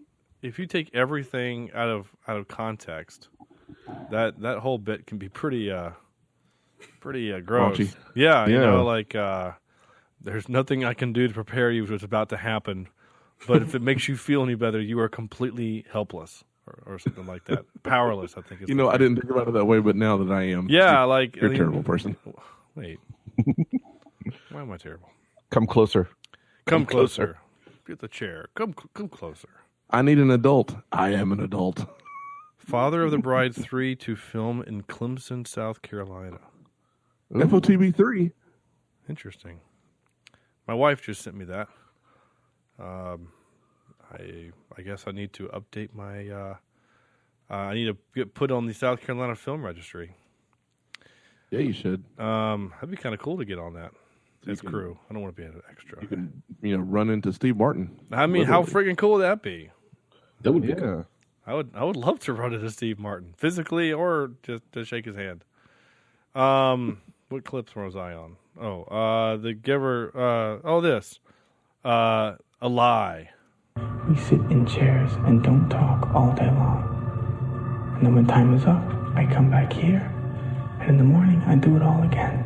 everything out of context, that whole bit can be pretty gross. Raunchy. Yeah, there's nothing I can do to prepare you for what's about to happen, but if it makes you feel any better, you are completely helpless. or something like that. Powerless, I think. Is I didn't think about it that way, but now that I am, yeah, you're a terrible person. Wait, why am I terrible? Come closer. Come closer. Get the chair. Come closer. I need an adult. I am an adult. Father of the Bride 3 to film in Clemson, South Carolina. FOTB 3. Interesting. My wife just sent me that. I guess I need to update my. I need to get put on the South Carolina Film Registry. Yeah, you should. That'd be kind of cool to get on that as crew. I don't want to be an extra. You can, run into Steve Martin. I mean, how freaking cool would that be? That would be cool. I would love to run into Steve Martin physically or just to shake his hand. What clips was I on? The Giver. This. A Lie. We sit in chairs and don't talk all day long. And then when time is up, I come back here. And in the morning, I do it all again.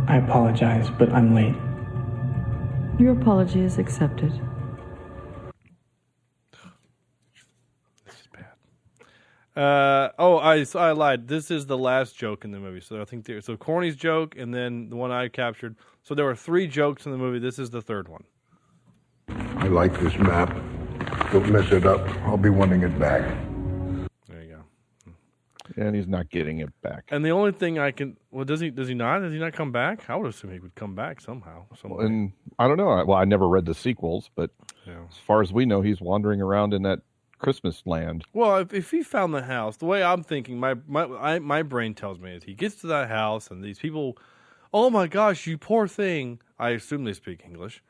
I apologize, but I'm late. Your apology is accepted. I lied. This is the last joke in the movie. So I think Corny's joke and then the one I captured. So there were 3 jokes in the movie. This is the 3rd one. I like this map. Don't mess it up. I'll be wanting it back. There you go. And he's not getting it back. And the only thing I can... Well, does he not? Does he not come back? I would assume he would come back somehow. And I don't know. Well, I never read the sequels, but as far as we know, he's wandering around in that Christmas land. Well, if he found the house, the way I'm thinking, my brain tells me is he gets to that house and these people, oh my gosh, you poor thing. I assume they speak English.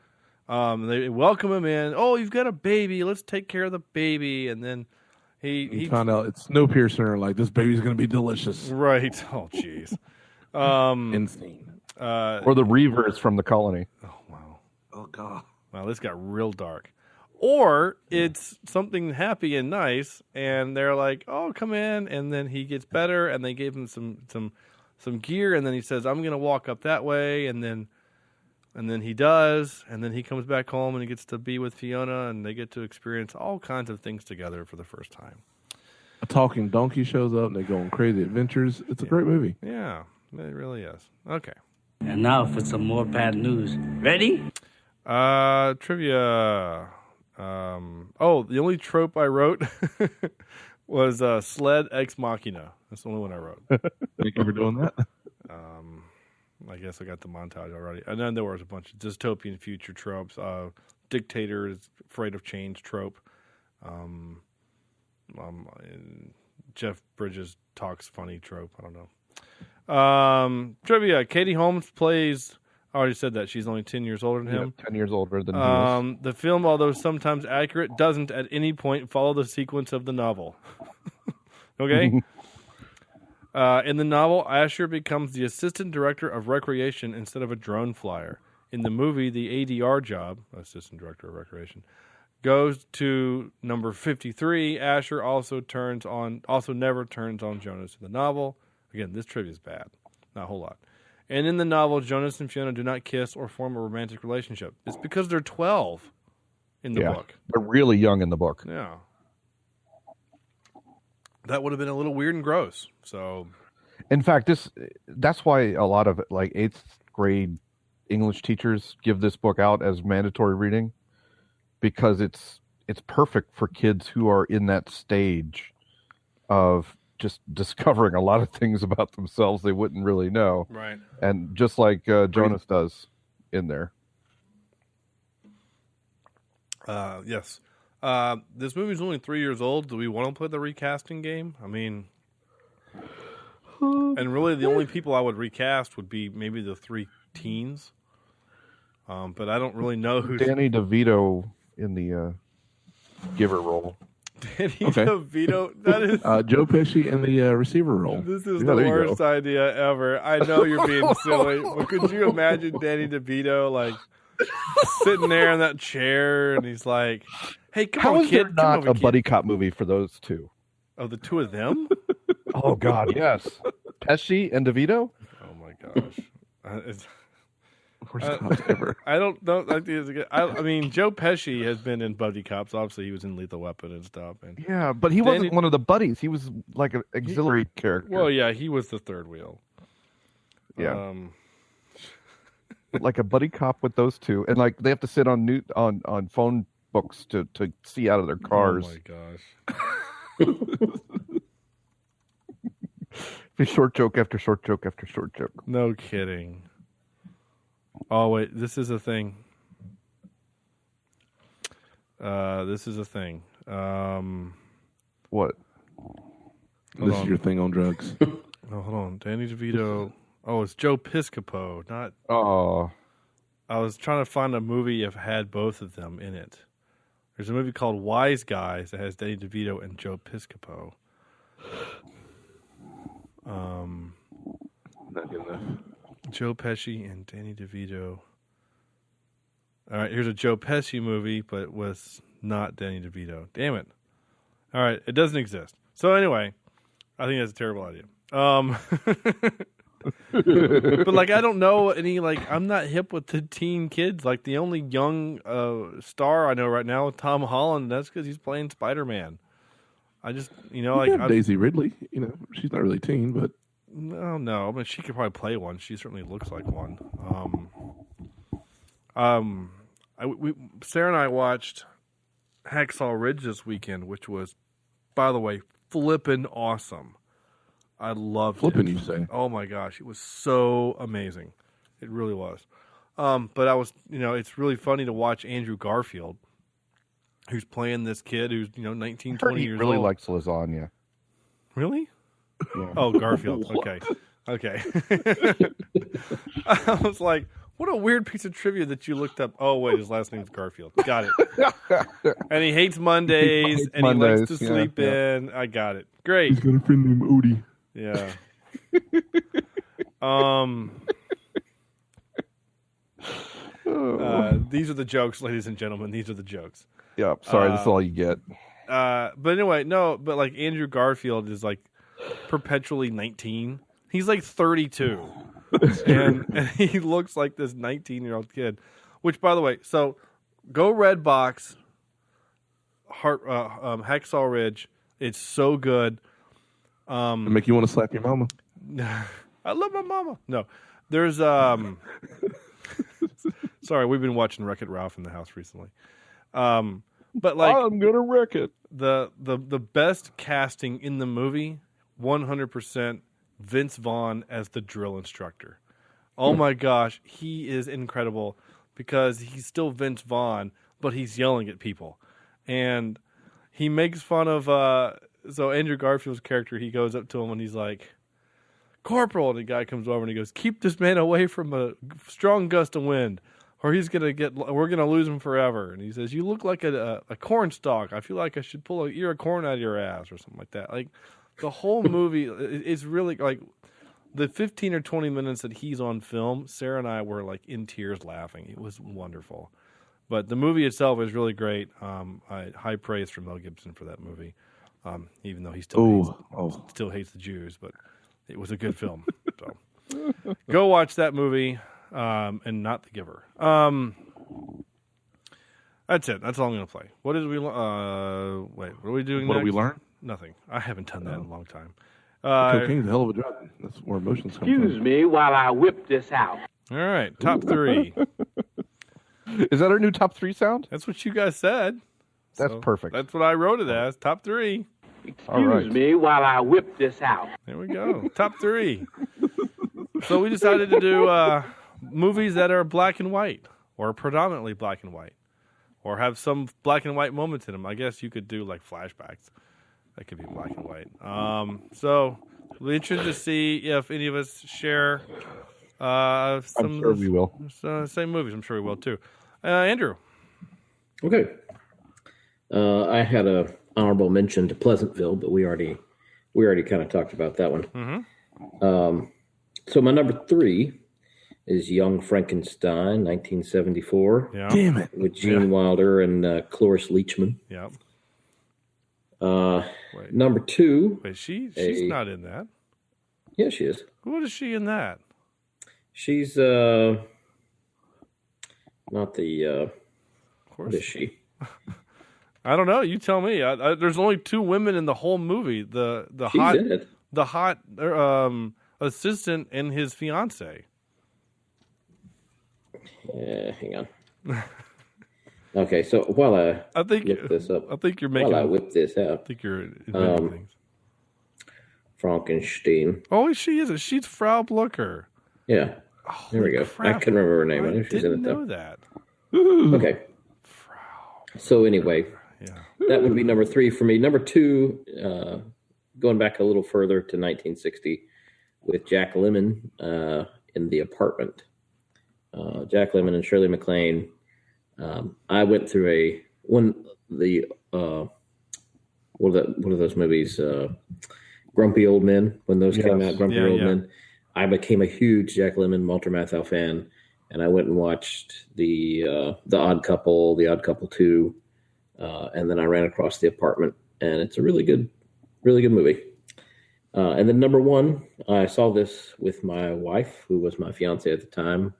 They welcome him in. Oh, you've got a baby. Let's take care of the baby. And then he found out it's Snowpiercer. Like, this baby's going to be delicious. Right. Oh, jeez. Insane. Or the Reavers from the colony. Oh, wow. Oh, God. Wow, this got real dark. Or it's something happy and nice, and they're like, "Oh, come in," and then he gets better, and they gave him some gear, and then he says, "I'm going to walk up that way," and then he does, and then he comes back home and he gets to be with Fiona, and they get to experience all kinds of things together for the first time. A talking donkey shows up, and they go on crazy adventures. It's a great movie. Yeah, it really is. Okay. And now for some more bad news. Ready? Trivia. The only trope I wrote was sled ex machina. That's the only one I wrote. Thank you for doing that. I guess I got the montage already. And then there was a bunch of dystopian future tropes. Dictator is afraid of change trope. Jeff Bridges talks funny trope. I don't know. Trivia. Katie Holmes plays... I already said that. She's only 10 years older than him. 10 years older than he is. The film, although sometimes accurate, doesn't at any point follow the sequence of the novel. Okay? In the novel, Asher becomes the assistant director of recreation instead of a drone flyer. In the movie, the ADR job, assistant director of recreation, goes to number 53. Asher also never turns on Jonas in the novel. Again, this trivia is bad. Not a whole lot. And in the novel, Jonas and Fiona do not kiss or form a romantic relationship. It's because they're 12 in the book. They're really young in the book. Yeah. That would have been a little weird and gross. So, in fact, that's why a lot of 8th grade English teachers give this book out as mandatory reading, because it's perfect for kids who are in that stage of just discovering a lot of things about themselves they wouldn't really know. Right. And just like Jonas does in there. Yes. This movie's only 3 years old. Do we want to play the recasting game? I mean, and really the only people I would recast would be maybe the 3 teens. But I don't really know who's... Danny DeVito in the giver role. Danny DeVito, that is Joe Pesci in the receiver role. This is the worst idea ever. I know you're being silly, but could you imagine Danny DeVito sitting there in that chair, and he's like, "Hey, come on, kid, there not a buddy cop movie for those two? Oh, the two of them? Oh God, yes. Pesci and DeVito. Oh my gosh. Worst cops ever. I don't know. I mean, Joe Pesci has been in buddy cops. Obviously, he was in Lethal Weapon and stuff. And Yeah, but he wasn't one of the buddies. He was like an auxiliary character. Well, yeah, he was the third wheel. Yeah. Like a buddy cop with those two, and like they have to sit on phone books to see out of their cars. Oh my gosh. Short joke after short joke after short joke. No kidding. Oh wait, this is a thing. This is a thing. What? This is your thing on drugs. Oh, hold on. Danny DeVito. Oh, it's Joe Piscopo, not. Oh. I was trying to find a movie that had both of them in it. There's a movie called Wise Guys that has Danny DeVito and Joe Piscopo. Not good enough. Joe Pesci and Danny DeVito. All right, here's a Joe Pesci movie, but with not Danny DeVito. Damn it. All right, it doesn't exist. So anyway, I think that's a terrible idea. But like, I don't know any, like, I'm not hip with the teen kids. Like, the only young star I know right now is Tom Holland. That's because he's playing Spider-Man. I just, like Daisy Ridley. She's not really teen, but no, but she could probably play one. She certainly looks like one. Sarah and I watched Hacksaw Ridge this weekend, which was, by the way, flippin' awesome. I loved flippin', it. You say? Oh my gosh, it was so amazing. It really was. But I was, it's really funny to watch Andrew Garfield, who's playing this kid who's 19, 20 years old. He really likes lasagna. Really? Yeah. Oh, Garfield. Okay. I was like, what a weird piece of trivia that you looked up. Oh, wait, his last name's Garfield. Got it. And he hates Mondays, and he likes to sleep in. I got it. Great. He's got a friend named Odie. Yeah. These are the jokes, ladies and gentlemen. These are the jokes. Yeah, sorry, that's all you get. But anyway, no, but like Andrew Garfield is like perpetually 19. He's like 32. and he looks like this 19-year-old kid. Which, by the way, so go Redbox, Hacksaw Ridge. It's so good. It'll make you want to slap your mama. I love my mama. No, there's sorry, we've been watching Wreck-It Ralph in the house recently. But like, I'm gonna wreck it. The best casting in the movie, 100% Vince Vaughn as the drill instructor. Oh my gosh, he is incredible because he's still Vince Vaughn, but he's yelling at people, and he makes fun of. So Andrew Garfield's character, he goes up to him and he's like, "Corporal," and the guy comes over and he goes, "Keep this man away from a strong gust of wind, or we're gonna lose him forever." And he says, "You look like a corn stalk. I feel like I should pull an ear of corn out of your ass," or something like that. Like, the whole movie is really like the 15 or 20 minutes that he's on film. Sarah and I were like in tears laughing. It was wonderful. But the movie itself is really great. High praise for Mel Gibson for that movie, even though he still hates the Jews. But it was a good film. So go watch that movie, and not The Giver. That's it. That's all I'm going to play. What did we? Wait, what are we doing? What next? did we learn? Nothing. I haven't done that in a long time. Cocaine's a hell of a drug. That's where emotions come Excuse me while I whip this out. All right, top 3. Is that our new top 3 sound? That's what you guys said. That's perfect. That's what I wrote it as. Top 3. Excuse me while I whip this out. There we go. Top 3. So we decided to do movies that are black and white, or predominantly black and white, or have some black and white moments in them. I guess you could do like flashbacks. That could be black and white. So we're interested to see if any of us share some I'm sure we will. Same movies. I'm sure we will too. Andrew. Okay. I had a honorable mention to Pleasantville, but we already kind of talked about that one. Mm-hmm. So my number 3 is Young Frankenstein, 1974. Yeah. Damn it. With Gene Wilder and Cloris Leachman. Yep. Number 2. Wait, she's not in that. Yeah, she is. What is she in that? She's Not the. Of course. What is she? I don't know. You tell me. There's only 2 women in the whole movie. The She's hot in it. the hot assistant and his fiance. Hang on. Okay, so while I think look this up, I think you're making. While I whip this out, I think you're inventing things. Frankenstein. Oh, she is. She's Frau Blucher. Yeah. There we go. Crap. I couldn't remember her name. I I knew she was in it didn't though. know that. Okay. So anyway, that would be number 3 for me. Number 2, going back a little further to 1960, with Jack Lemmon in The Apartment. Jack Lemmon and Shirley MacLaine. I went through what are those movies? Grumpy Old Men, when those came out. Grumpy Old Men. I became a huge Jack Lemmon, Walter Matthau fan, and I went and watched the Odd Couple, The Odd Couple 2, and then I ran across The Apartment, and it's a really good movie. And then number 1, I saw this with my wife, who was my fiance at the time,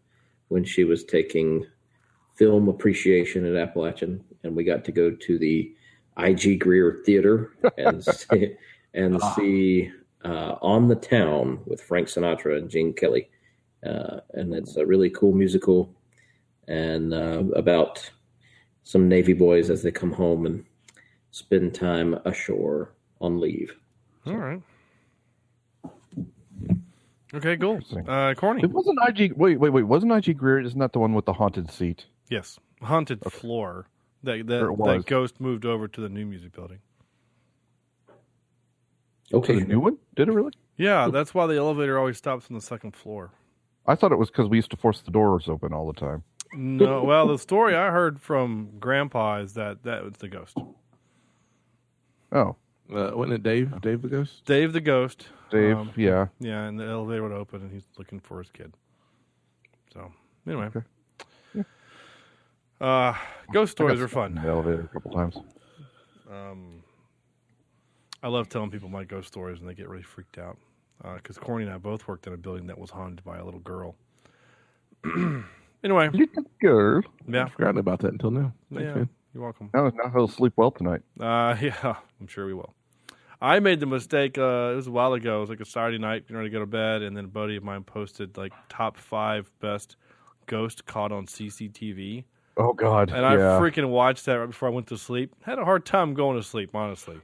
when she was taking film appreciation at Appalachian, and we got to go to the I.G. Greer Theater and see On the Town with Frank Sinatra and Gene Kelly. And it's a really cool musical, and about some Navy boys as they come home and spend time ashore on leave. All right. Okay, cool. Corny. It wasn't IG. Wait. Wasn't IG Greer? Isn't that the one with the haunted seat? Yes, haunted floor. That ghost moved over to the new music building. Okay, to the new one? Did it really? Yeah, that's why the elevator always stops on the 2nd floor. I thought it was because we used to force the doors open all the time. No, well, the story I heard from Grandpa is that was the ghost. Oh. Wasn't it Dave? Dave the ghost? Dave the ghost. Dave, yeah. Yeah, and the elevator would open, and he's looking for his kid. So, anyway. Okay. Ghost stories are fun. In the elevator a couple times. I love telling people my ghost stories, and they get really freaked out. Because Corny and I both worked in a building that was haunted by a little girl. Anyway. Little girl. Yeah. I've forgotten about that until now. Thanks, Yeah, man. you're welcome. Now he'll sleep well tonight. Yeah, I'm sure we will. I made the mistake, it was a while ago, it was like a Saturday night, getting ready to go to bed, and then a buddy of mine posted like top 5 best ghosts caught on CCTV. Oh, God. And I freaking watched that right before I went to sleep. Had a hard time going to sleep, honestly.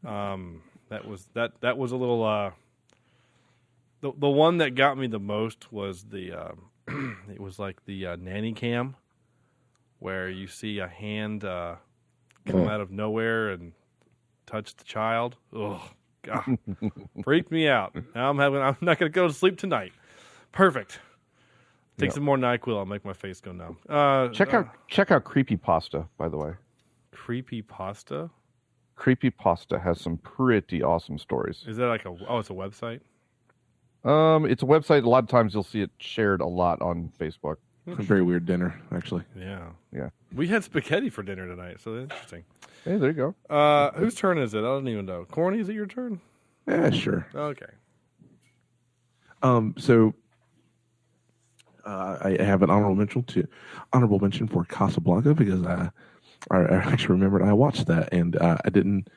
That was a little, the one that got me the most was the, it was like the nanny cam, where you see a hand come out of nowhere and touch the child. Oh, God. Freaked me out. Now I'm not going to go to sleep tonight. Perfect. Take some more NyQuil. I'll make my face go numb. Check out Creepypasta, by the way. Creepypasta? Creepypasta has some pretty awesome stories. Is that like it's a website? It's a website. A lot of times you'll see it shared a lot on Facebook. It's a very weird dinner, actually. Yeah. Yeah. We had spaghetti for dinner tonight, so that's interesting. Hey, there you go. Whose turn is it? I don't even know. Corny, is it your turn? Yeah, sure. Okay. So I have an honorable mention for Casablanca, because I actually remembered I watched that, and I didn't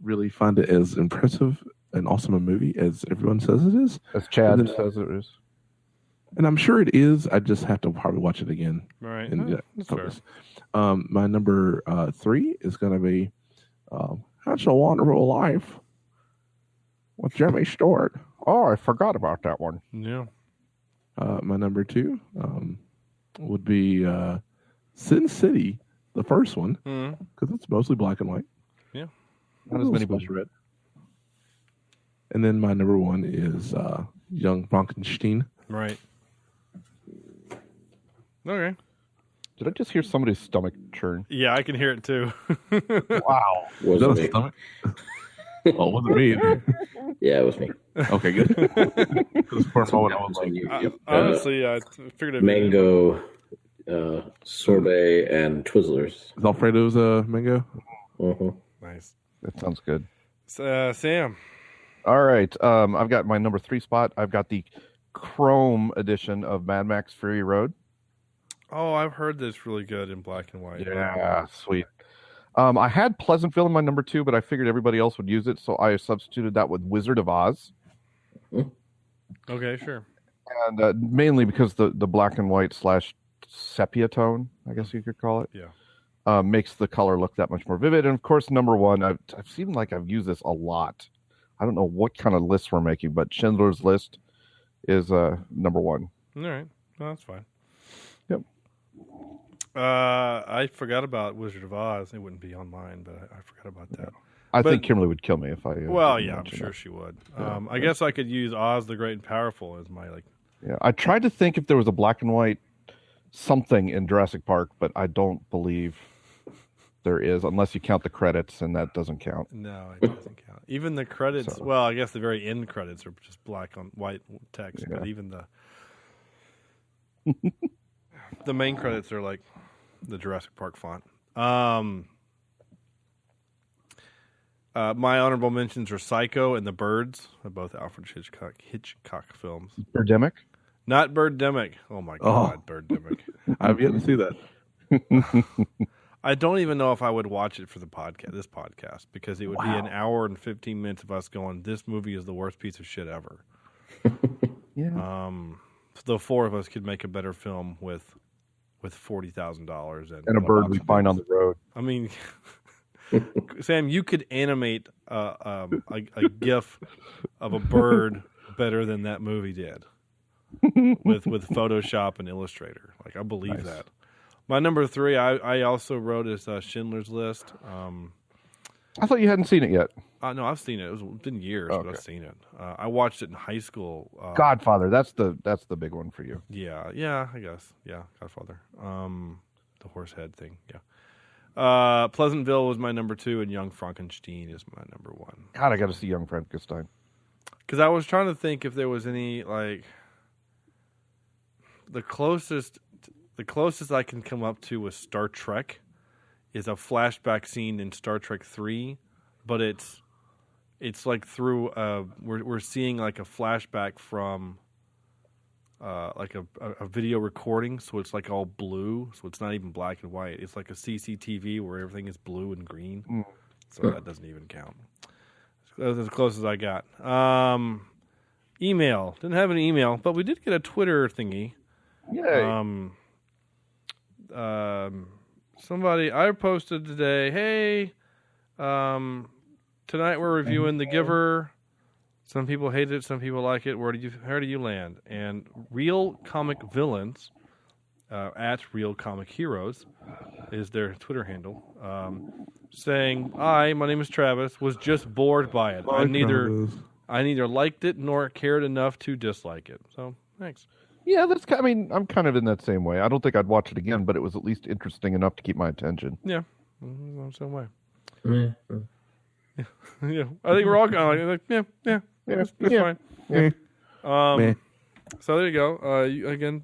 really find it as impressive and awesome a movie as everyone says it is. As Chad says it is. And I'm sure it is. I just have to probably watch it again. All right. And That's fair. my number 3 is going to be That's a Wonderful Life with Jimmy Stewart. Oh, I forgot about that one. Yeah. My number 2 would be Sin City, the first one, because it's mostly black and white. Yeah. Not as many books read. And then my number 1 is Young Frankenstein. Right. Okay. Did I just hear somebody's stomach churn? Yeah, I can hear it too. Wow. Was that a stomach? Oh, it wasn't me. Yeah, it was me. Okay, good. Because for a moment I was like, honestly, I figured it. Mango, sorbet, and Twizzlers. Is Alfredo's mango? Nice. That sounds good. Sam. All right. I've got my number 3 spot. I've got the Chrome edition of Mad Max Fury Road. Oh, I've heard this really good in black and white. Yeah, sweet. I had Pleasantville in my number 2, but I figured everybody else would use it, so I substituted that with Wizard of Oz. Okay, sure. And mainly because the black and white / sepia tone, I guess you could call it. Yeah. Makes the color look that much more vivid. And of course, number 1, I've seen like I've used this a lot. I don't know what kind of lists we're making, but Schindler's List is number 1. All right. No, that's fine. Yep. I forgot about Wizard of Oz. It wouldn't be on mine, but I forgot about that. I think Kimberly would kill me if I. Well, yeah, I'm sure she would. I guess I could use Oz the Great and Powerful as my like. Yeah, I tried to think if there was a black and white something in Jurassic Park, but I don't believe there is, unless you count the credits, and that doesn't count. No, it doesn't count. Even the credits. So, well, I guess the very end credits are just black on white text, but even the main credits are like the Jurassic Park font. My honorable mentions are Psycho and The Birds. They're both Alfred Hitchcock films. Birdemic? Not Birdemic. Oh, my God, Birdemic. I've yet to see that. I don't even know if I would watch it for this podcast, because it would be an hour and 15 minutes of us going, this movie is the worst piece of shit ever. Yeah. The 4 of us could make a better film with $40,000 and a bird we find on the road. I mean... Sam, you could animate a GIF of a bird better than that movie did with Photoshop and Illustrator. Like, I believe that. My number 3, I also wrote is Schindler's List. I thought you hadn't seen it yet. No, I've seen it. It's been years, but I've seen it. I watched it in high school. Godfather, that's the big one for you. Yeah, I guess. Yeah, Godfather. The horse head thing. Yeah. Pleasantville was my number 2, and Young Frankenstein is my number 1. God, I got to see Young Frankenstein. Because I was trying to think if there was any, like, the closest I can come up to with Star Trek is a flashback scene in Star Trek 3, but it's like through we're seeing like a flashback from like a video recording, so it's like all blue, so it's not even black and white. It's like a CCTV where everything is blue and green, so that doesn't even count. That's as close as I got. Email. Didn't have an email, but we did get a Twitter thingy. Yay. Somebody, I posted today, hey, tonight we're reviewing The Giver. Some people hate it, some people like it. Where do you land? And Real Comic Villains, at Real Comic Heroes, is their Twitter handle, saying, my name is Travis, was just bored by it. I neither liked it nor cared enough to dislike it. So, thanks. Yeah, I'm kind of in that same way. I don't think I'd watch it again, but it was at least interesting enough to keep my attention. Yeah, same way. Yeah. I think we're all kind of like, it's fine. Yeah. So there you go.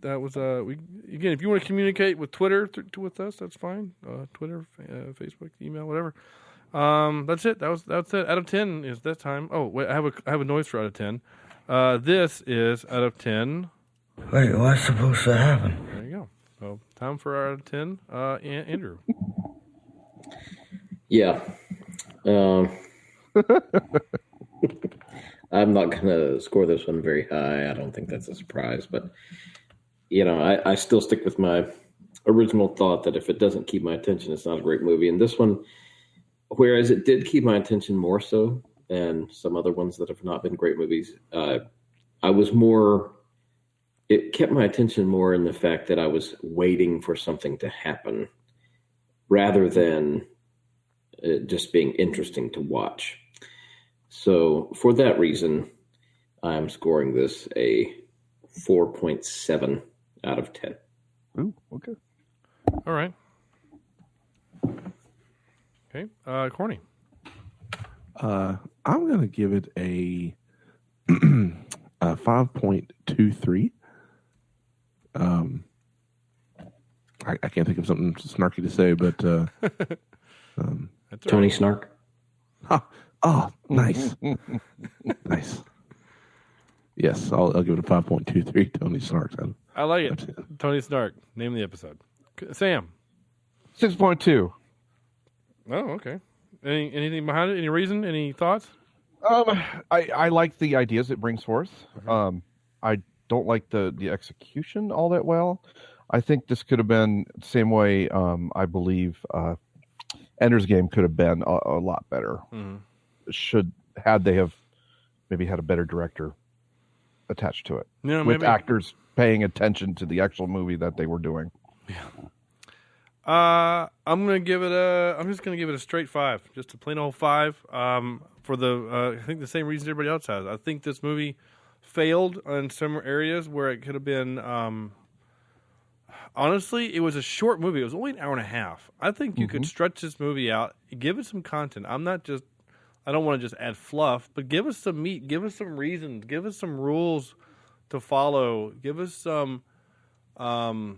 That was if you want to communicate with Twitter with us, that's fine. Twitter, Facebook, email, whatever. That's it. That's it. Out of 10 is that time. Oh wait, I have a noise for out of 10. This is out of 10. Wait, what's supposed to happen? There you go. So time for out of 10. Andrew. Yeah. I'm not going to score this one very high. I don't think that's a surprise. But, I still stick with my original thought that if it doesn't keep my attention, it's not a great movie. And this one, whereas it did keep my attention more so than some other ones that have not been great movies, it kept my attention more in the fact that I was waiting for something to happen rather than just being interesting to watch. So for that reason, I'm scoring this a 4.7 out of 10. Ooh, okay. All right. Okay, Corny. I'm going to give it a 5.23. I can't think of something snarky to say, but Tony Snark. Oh, nice. Nice. Yes, I'll give it a 5.23. Tony Snark. I like it. Tony Snark. Name of the episode. Sam. 6.2. Oh, okay. Anything behind it? Any reason? Any thoughts? I like the ideas it brings forth. I don't like the execution all that well. I think this could have been the same way. I believe Ender's Game could have been a lot better. Had they have maybe had a better director attached to it, with actors paying attention to the actual movie that they were doing. I'm just gonna give it a straight 5, just a plain old 5. For I think the same reasons everybody else has. I think this movie failed in some areas where it could have been. Honestly, it was a short movie. It was only an hour and a half. I think you could stretch this movie out, give it some content. I don't want to just add fluff, but give us some meat, give us some reasons, give us some rules to follow, give us some. I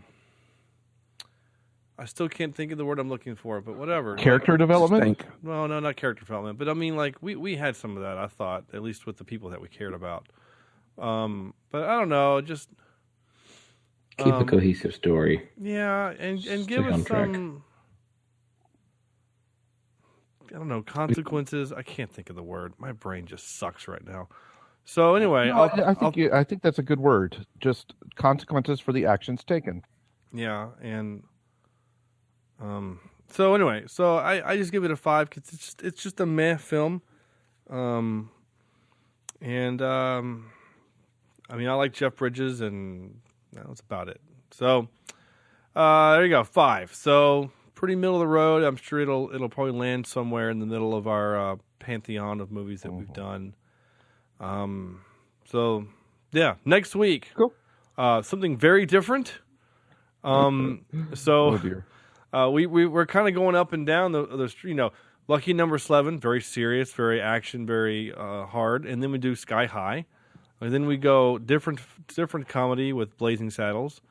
still can't think of the word I'm looking for, but whatever. Character development? Well, no, not character development, but I mean, like we had some of that. I thought, at least with the people that we cared about. But I don't know, just keep a cohesive story. Yeah, and give us some. I don't know, consequences. I can't think of the word. My brain just sucks right now. So anyway, no, I think that's a good word. Just consequences for the actions taken. Yeah, and so anyway, I just give it a 5 because it's just a meh film. I mean, I like Jeff Bridges, and that's about it. So there you go, 5. So pretty middle of the road. I'm sure it'll probably land somewhere in the middle of our pantheon of movies that we've done. So yeah, next week, cool. Something very different. So oh dear. We're kind of going up and down the Lucky Number 11, very serious, very action, very hard, and then we do Sky High, and then we go different comedy with Blazing Saddles,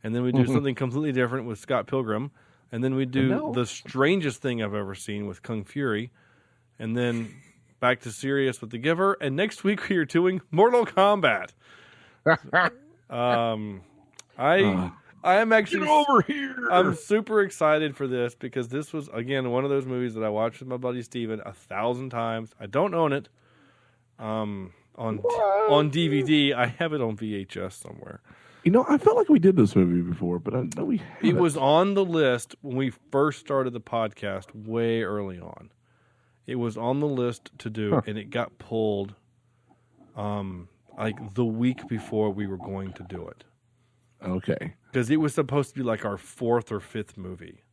and then we do something completely different with Scott Pilgrim. And then we do the strangest thing I've ever seen with Kung Fury. And then back to serious with The Giver. And next week we are doing Mortal Kombat. I am actually... Get over here! I'm super excited for this because this was, again, one of those movies that I watched with my buddy Steven 1,000 times. I don't own it on DVD. I have it on VHS somewhere. I felt like we did this movie before, but I know we haven't. It was on the list when we first started the podcast way early on. It was on the list to do, and it got pulled like the week before we were going to do it. Okay. Because it was supposed to be like our 4th or 5th movie.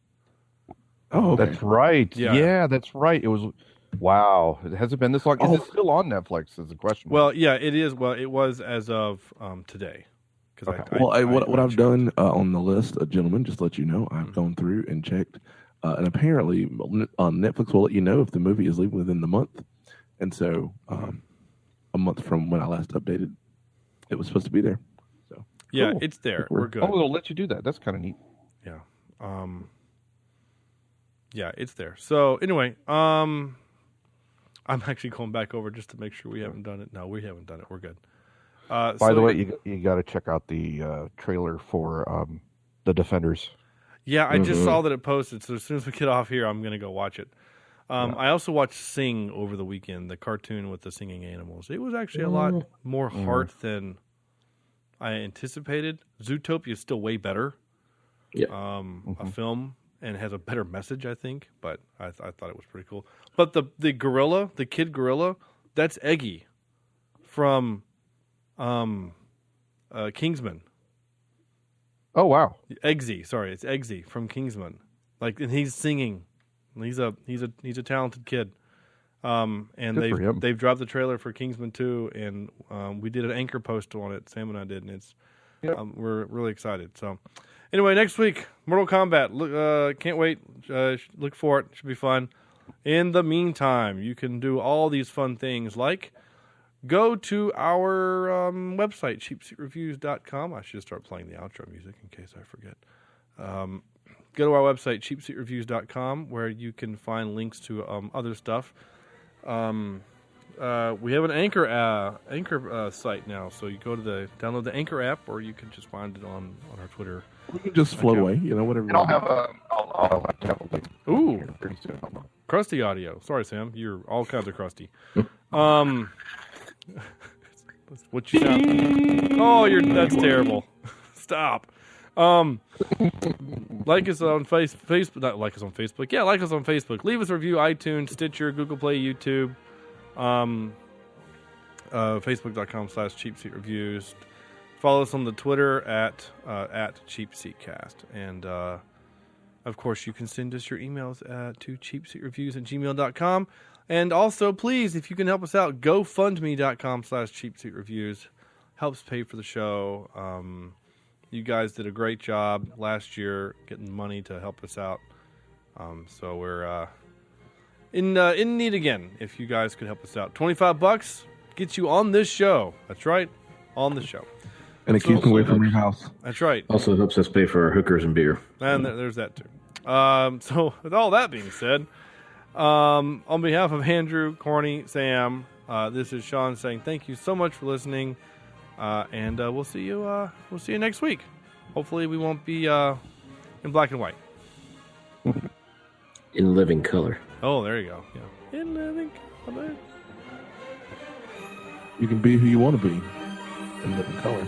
Oh, okay. That's right. Yeah, that's right. It was... Wow. Has it been this long? Is it still on Netflix is the question. Well, yeah, it is. Well, it was as of today. Okay. What I've done on the list, gentlemen, just to let you know, I've gone through and checked, and apparently Netflix will let you know if the movie is leaving within the month. And so, a month from when I last updated, it was supposed to be there. So yeah, cool. It's there. We're good. Oh, it'll let you do that. That's kind of neat. Yeah. Yeah, it's there. So anyway, I'm actually going back over just to make sure we haven't done it. No, we haven't done it. We're good. By the way, you got to check out the trailer for The Defenders. Yeah, I just saw that it posted, so as soon as we get off here, I'm going to go watch it. I also watched Sing over the weekend, the cartoon with the singing animals. It was actually a lot more heart than I anticipated. Zootopia is still way better. Yeah. A film, and has a better message, I think, but I thought it was pretty cool. But the gorilla, the kid gorilla, that's Eggy from... Kingsman. Oh wow, Eggsy. Sorry, it's Eggsy from Kingsman. And he's singing. He's a talented kid. And they've dropped the trailer for Kingsman 2, and we did an anchor post on it. Sam and I did, and it's we're really excited. So anyway, next week, Mortal Kombat. Can't wait. Look for it. Should be fun. In the meantime, you can do all these fun things like go to our website, cheapseatreviews.com. I should start playing the outro music in case I forget. Go to our website, cheapseatreviews.com, where you can find links to other stuff. we have an Anchor site now, so you go to download the Anchor app, or you can just find it on our Twitter. We can just flow away, whatever. And I'll have a link. Ooh, pretty soon. Crusty audio. Sorry, Sam, you're all kinds of crusty. What you sound? Oh, that's terrible. Stop. Like us on Facebook. Not like us on Facebook. Yeah, like us on Facebook. Leave us a review. iTunes, Stitcher, Google Play, YouTube. Facebook.com/Cheapseat Reviews. Follow us on the Twitter at CheapseatCast. And of course, you can send us your emails to cheapseatreviews@gmail.com. And also, please, if you can help us out, GoFundMe.com/CheapseatReviews. Helps pay for the show. You guys did a great job last year getting money to help us out. So we're in need again. If you guys could help us out, $25 gets you on this show. That's right, on the show. And it keeps them away from your house. That's right. Also helps us pay for our hookers and beer. And there's that too. So with all that being said, on behalf of Andrew, Corny, Sam, this is Sean saying thank you so much for listening, and we'll see you next week. Hopefully we won't be in black and white. In living color. Oh, there you go. Yeah. In living color. You can be who you want to be in living color.